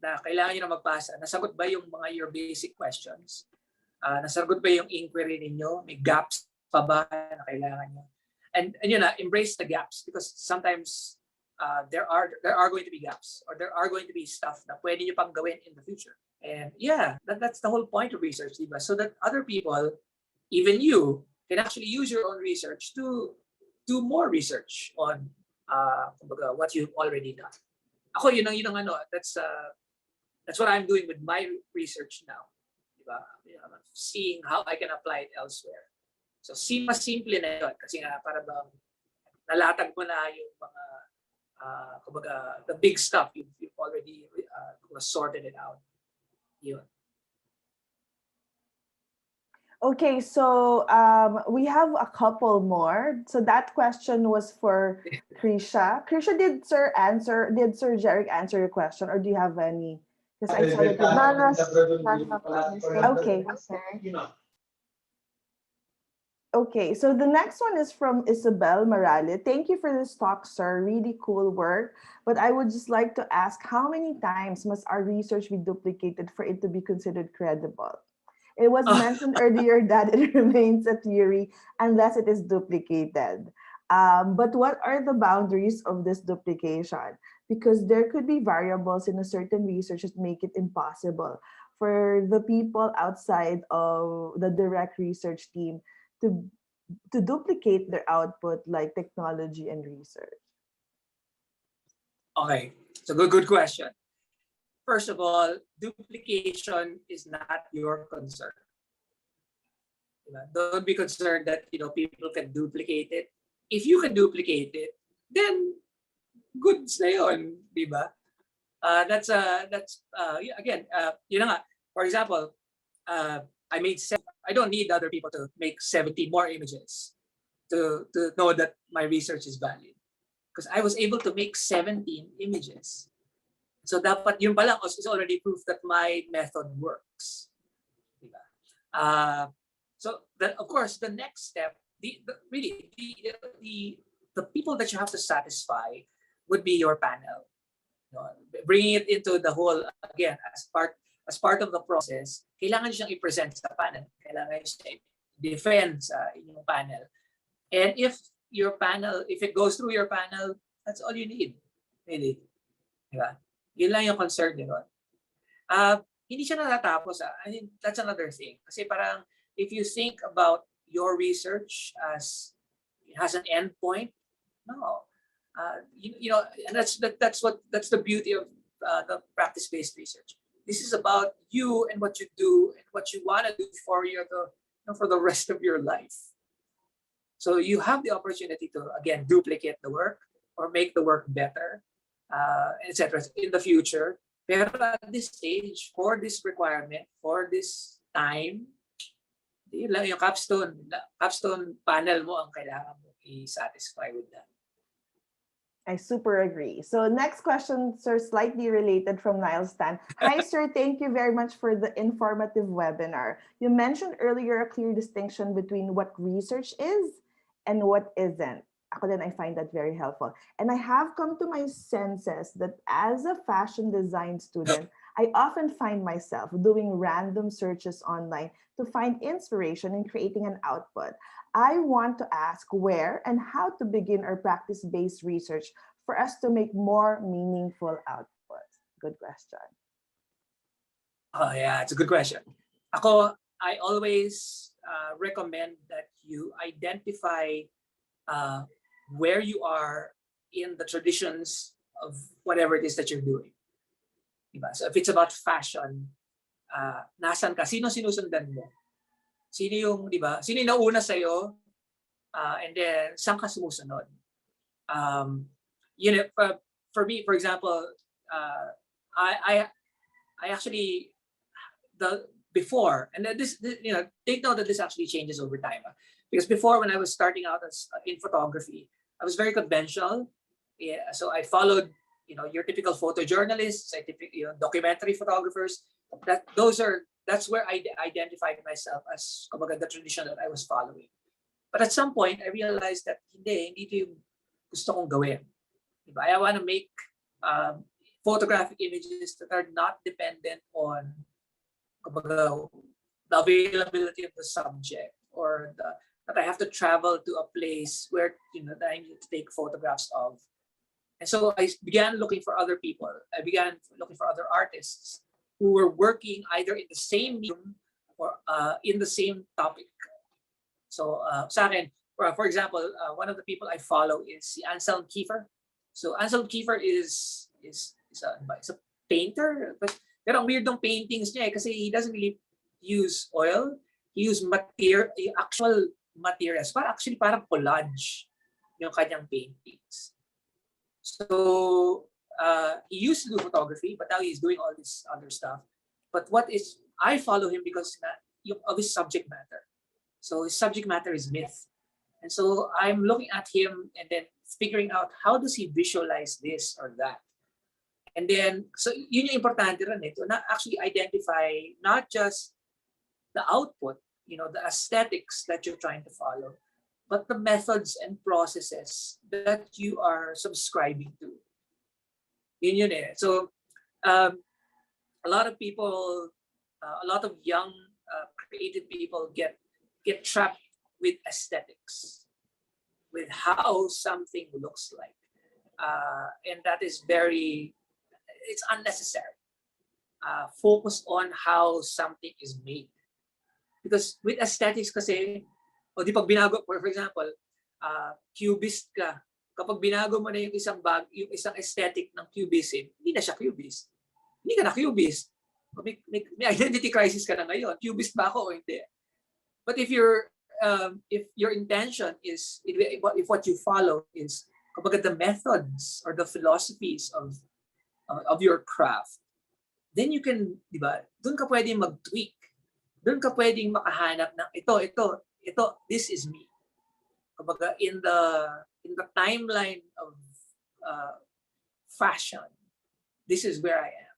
na kailangan nyo na magpasa, nasagot ba yung your basic questions? Nasagot ba yung inquiry ninyo? May gaps pa ba na kailangan nyo? And embrace the gaps because sometimes there are going to be gaps or there are going to be stuff na pwede nyo pang gawin in the future. And yeah, that's the whole point of research, diba? So that other people, even you, can actually use your own research to do more research on what you've already done. Ako, that's what I'm doing with my research now. Diba? Seeing how I can apply it elsewhere. So, mas simple na yun. Kasi nga, para bang nalatag mo na yung mga, the big stuff, you've already sorted it out. Yun. Okay, so we have a couple more. So that question was for Krisha. Krisha, did Sir Jeric answer your question, or do you have any? Because I saw that. Okay. Okay, so the next one is from Isabel Morale. Thank you for this talk, sir. Really cool work. But I would just like to ask, how many times must our research be duplicated for it to be considered credible? It was mentioned earlier that it remains a theory unless it is duplicated. But what are the boundaries of this duplication? Because there could be variables in a certain research that make it impossible for the people outside of the direct research team to duplicate their output, like technology and research. Okay, so good question. First of all, duplication is not your concern. Don't be concerned that people can duplicate it. If you can duplicate it, then goods na yun, diba? That's again, for example, I made 7. I don't need other people to make 70 more images to know that my research is valid, because I was able to make 17 images. So dapat yun pa lang is already proof that my method works. Diba? So of course, the next step, really the people that you have to satisfy would be your panel. You know, bringing it into the whole, again, as part of the process, kailangan siyang i-present sa panel. Kailangan siya i-defend sa inyong panel. And if it goes through your panel, that's all you need. Really. Diba? Yun lang yung concern nyo. Hindi siya natatapos. I mean, that's another thing. Kasi parang, if you think about your research as it has an end point, no. You know, and that's the beauty of the practice-based research. This is about you and what you do and what you want to do for the rest of your life. So you have the opportunity to, again, duplicate the work or make the work better, etc. in the future. Pero at this stage, for this requirement, for this time, yun lang yung capstone panel mo ang kailangan mo i-satisfy with that. I super agree. So next question, sir, slightly related from Niall Stan. Hi, sir. Thank you very much for the informative webinar. You mentioned earlier a clear distinction between what research is and what isn't. Ako din, I find that very helpful. And I have come to my senses that as a fashion design student, I often find myself doing random searches online to find inspiration in creating an output. I want to ask where and how to begin our practice-based research for us to make more meaningful outputs. Good question. Oh yeah, it's a good question. I always recommend that you identify where you are in the traditions of whatever it is that you're doing. Diba? So if it's about fashion, nasan ka? Sino sinusundan mo? Sino yung, diba? Sino yung nauna sa'yo? And then, saan ka sumusunod? You know, for me, for example, I actually, before, and this, you know, take note that this actually changes over time. Because before, when I was starting out in photography, I was very conventional. Yeah, so I followed, you know, your typical photojournalists, documentary photographers. That's where I identified myself as the tradition that I was following. But at some point, I realized that hindi ito yung gusto kong gawin. Diba? I want to make photographic images that are not dependent on the availability of the subject or that I have to travel to a place where, you know, that I need to take photographs of. And so I began looking for other people. I began looking for other artists who were working either in the same medium or in the same topic. So sa akin, for example, one of the people I follow is si Anselm Kiefer. So Anselm Kiefer is a painter, pero ang weird ng paintings niya kasi he doesn't really use oil. He used actual materials. Parang collage yung kanyang paintings. So he used to do photography, but now he's doing all this other stuff. But I follow him because of his subject matter. So his subject matter is myth. And so I'm looking at him and then figuring out how does he visualize this or that. And then, so yun yung importante rin to actually identify not just the output, you know, the aesthetics that you're trying to follow, but the methods and processes that you are subscribing to. Yun eh. So a lot of people, a lot of young creative people get trapped with aesthetics, with how something looks like. And that is it's unnecessary. Focus on how something is made. Because with aesthetics kasi, o di pag binago, for example, cubist ka, kapag binago mo na yung isang aesthetic ng cubism, hindi na siya cubist. Hindi ka na cubist. May identity crisis ka na ngayon. Cubist ba ako o hindi? But if your intention is, if what you follow is kapag the methods or the philosophies of your craft, then you can, di ba, doon ka pwedeng mag-tweak. Doon ka pwedeng makahanap ng ito, this is me. Kumbaga, in the timeline of fashion, this is where I am.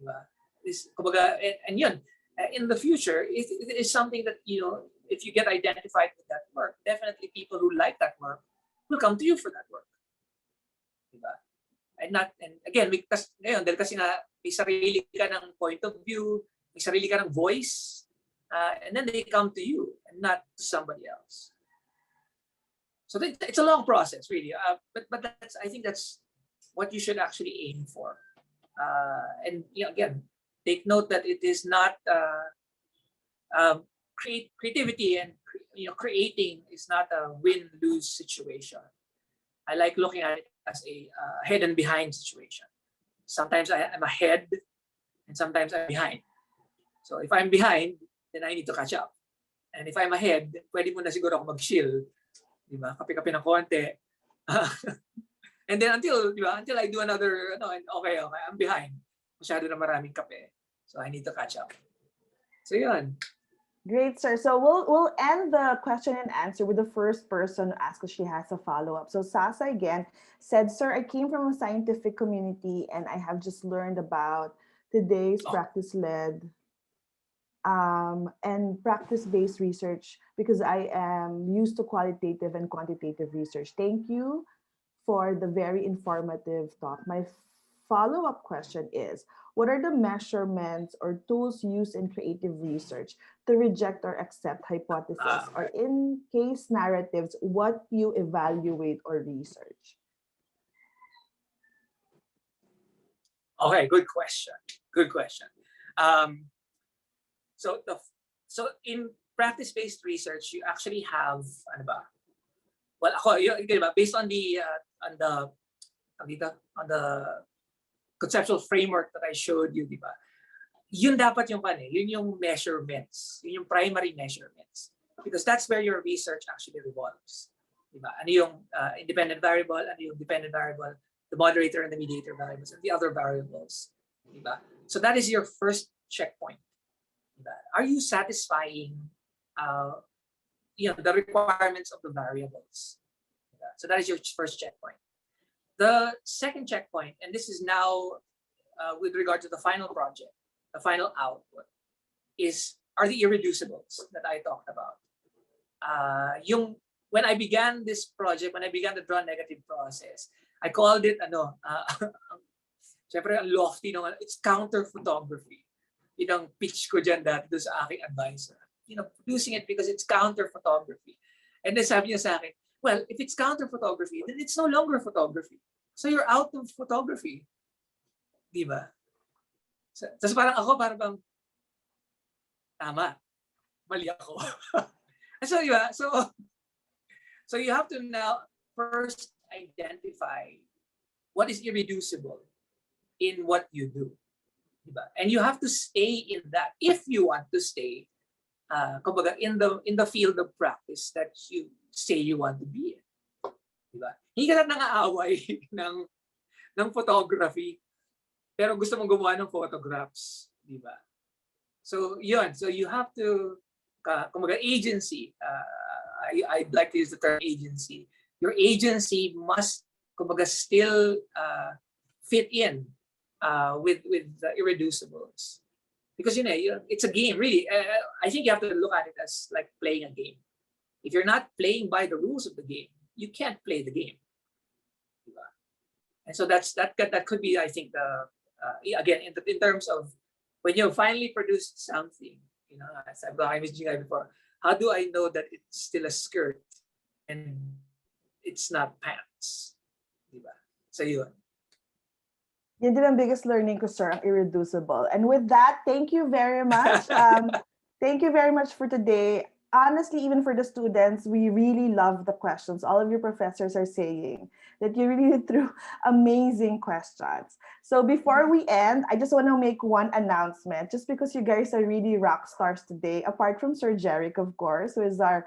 Diba? This, kumbaga, and yun, in the future, it is something that, you know, if you get identified with that work, definitely people who like that work will come to you for that work. Diba? And again, because ngayon, dahil kasi nga may sarili ka ng point of view, may sarili ka ng voice, and then they come to you and not to somebody else. So it's a long process, really. But that's, I think that's what you should actually aim for. And you know, again, take note that it is not creativity and, you know, creating is not a win-lose situation. I like looking at it as a head and behind situation. Sometimes I'm ahead, and sometimes I'm behind. So if I'm behind, then I need to catch up. And if I'm ahead, pwede mo na siguro ako mag-chill, di ba? Kape-kape ng konti. And then until I do another, and okay, I'm behind. Masyado na maraming kape. So I need to catch up. So yun. Great, sir. So we'll end the question and answer with the first person who asked if she has a follow-up. So Sasa again said, "Sir, I came from a scientific community and I have just learned about today's practice-led and practice-based research because I am used to qualitative and quantitative research. Thank you for the very informative talk. My follow-up question is, what are the measurements or tools used in creative research to reject or accept hypotheses, or in case narratives, what you evaluate or research?" Okay, good question. Good question. So in practice-based research, you actually have, ano ba? Well, based on the conceptual framework that I showed you, di ba? Yun dapat yung yun yung measurements, yun yung primary measurements, because that's where your research actually revolves. Di ba? Ano yung independent variable, ano yung dependent variable, the moderator and the mediator variables, and the other variables. Di ba? So that is your first checkpoint. Di ba? Are you satisfying the requirements of the variables? Di ba? So that is your first checkpoint. The second checkpoint, and this is now with regard to the final project, the final output, are the irreducibles that I talked about. When I began this project, when I began the draw negative process, I called it syempre ang lofty naman, it's counter photography. Yun ang pitch ko dyan dati doon sa aking advisor. Producing it because it's counter photography. And then sabi niya sa akin, well, if it's counter photography, then it's no longer photography. So you're out of photography. Di ba? So parang ako, parang bang, tama, mali ako. So, diba? So you have to now first identify what is irreducible in what you do. Diba? And you have to stay in that if you want to stay in the field of practice that you say you want to be in. Diba? Hindi ka na nangaaway ng photography, pero gusto mong gumawa ng photographs. Diba? So yun. So you have to, agency. I'd like to use the term agency. Your agency must, still fit in with the irreducibles. Because it's a game, really. I think you have to look at it as like playing a game. If you're not playing by the rules of the game, you can't play the game. And so that could be, I think, again, in terms of when you finally produced something, as I mentioned before, how do I know that it's still a skirt and it's not pants? Diba? So yun. Yun din ang biggest learning ko, sir, ang irreducible. And with that, thank you very much. Thank you very much for today. Honestly, even for the students, we really love the questions. All of your professors are saying that you really threw amazing questions. So before we end, I just want to make one announcement. Just because you guys are really rock stars today, apart from Sir Jeric, of course, who is our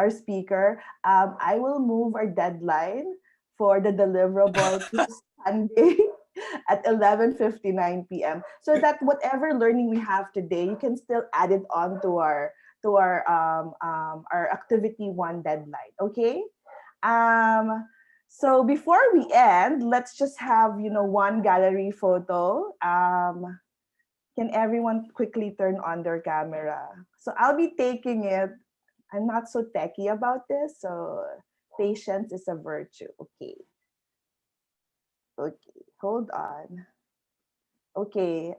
speaker, I will move our deadline for the deliverable to Sunday at 11:59 p.m. so that whatever learning we have today, you can still add it on to our activity one deadline. Okay. So before we end, let's just have, one gallery photo. Can everyone quickly turn on their camera? So I'll be taking it. I'm not so techy about this, so patience is a virtue. Okay. Okay, hold on. Okay,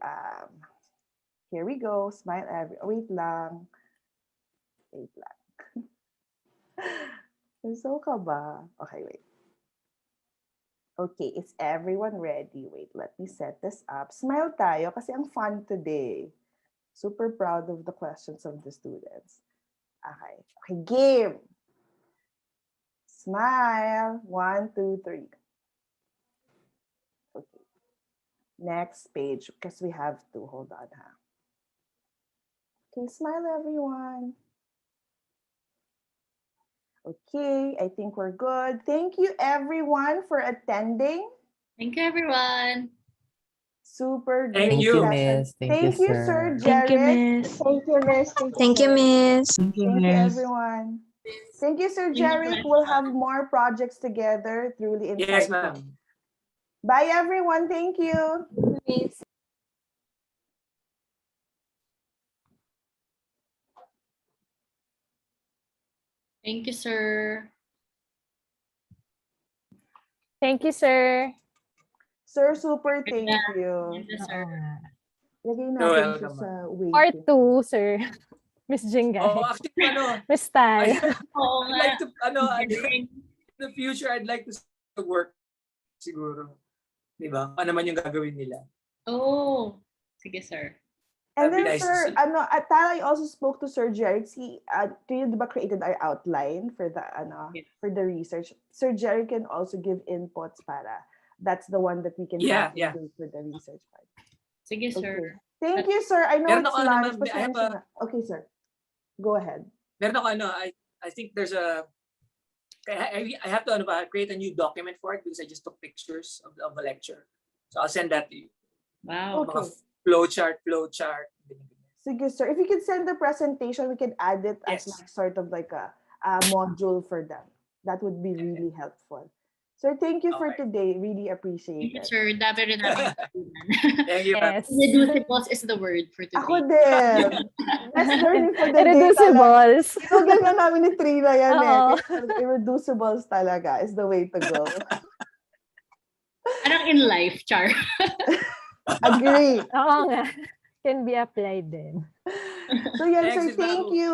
here we go. Smile every. Wait lang. Wait lang. So ka ba? Okay, wait. Okay, is everyone ready? Wait, let me set this up. Smile tayo kasi ang fun today. Super proud of the questions of the students. Okay, okay, game. Smile. 1, 2, 3. Okay. Next page, because we have to. Hold on, ha. Okay, smile everyone. Okay, I think we're good. Thank you everyone for attending. Thank you, everyone. Super Thank great you. session. Miss. Thank you, Sir sir. Thank you, Jared. Miss. Thank you, Miss. Thank you, Miss. Thank you, everyone. Thank you, Sir Thank you, Jeric. Miss. We'll have more projects together. Truly insightful. Yes, ma'am. Bye, everyone. Thank you. Thank you, sir. Thank you, sir. Sir, super thank you. Thank you, sir. Lagay You're natin siya welcome, sa Part waiting. 2, sir. Miss Jingay. Oh, actually, Miss Tal. Oo I'd nga. like to, in the future, I'd like to work siguro. Di ba? Ano naman yung gagawin nila? Oh, sige, sir. And That'd be then, nice to sir, see. Tala, I also spoke to Sir Jeric. You diba created our outline for the, Yes. for the research. Sir Jeric can also give inputs para. That's the one that we can Yeah, have yeah. do for the research part. Sige, Okay. sir. Thank you, sir. I know Meron it's ako, lunch. ma'am, I have Pasensya na. Okay, sir. Go ahead. Meron ako, I think there's I have to create a new document for it because I just took pictures of a lecture. So I'll send that to you. Wow. Okay. Mga flowchart. Sige, sir. If you could send the presentation, we can add it as Yes. like sort of like a module for them. That would be really helpful. Sir, thank you for Okay. today. Really appreciate Thank you, it. sir. Dami rin namin natutunan. Thank you, ma'am. Yes. Reducibles is the word for today. Ako din. Best learning for the day talaga. Irreducibles. Tinugyan na namin ni Trina yan eh. Oo. Kaya irreducibles talaga is the way to go. Parang in life, Char. Agree. Oo nga. Can be applied din. So yan, Thanks, sir. Miss Thank Babu. you.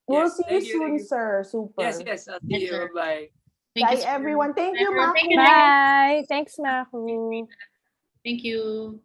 We'll Yes, see you thank you, soon, thank you. sir. Super. Yes, I'll see Yes, you. sir. Bye. Thank Bye, you, sir. everyone. Thank you, Everyone, Mako. thank you, Nick. Bye. Thanks, Maku. Thank you.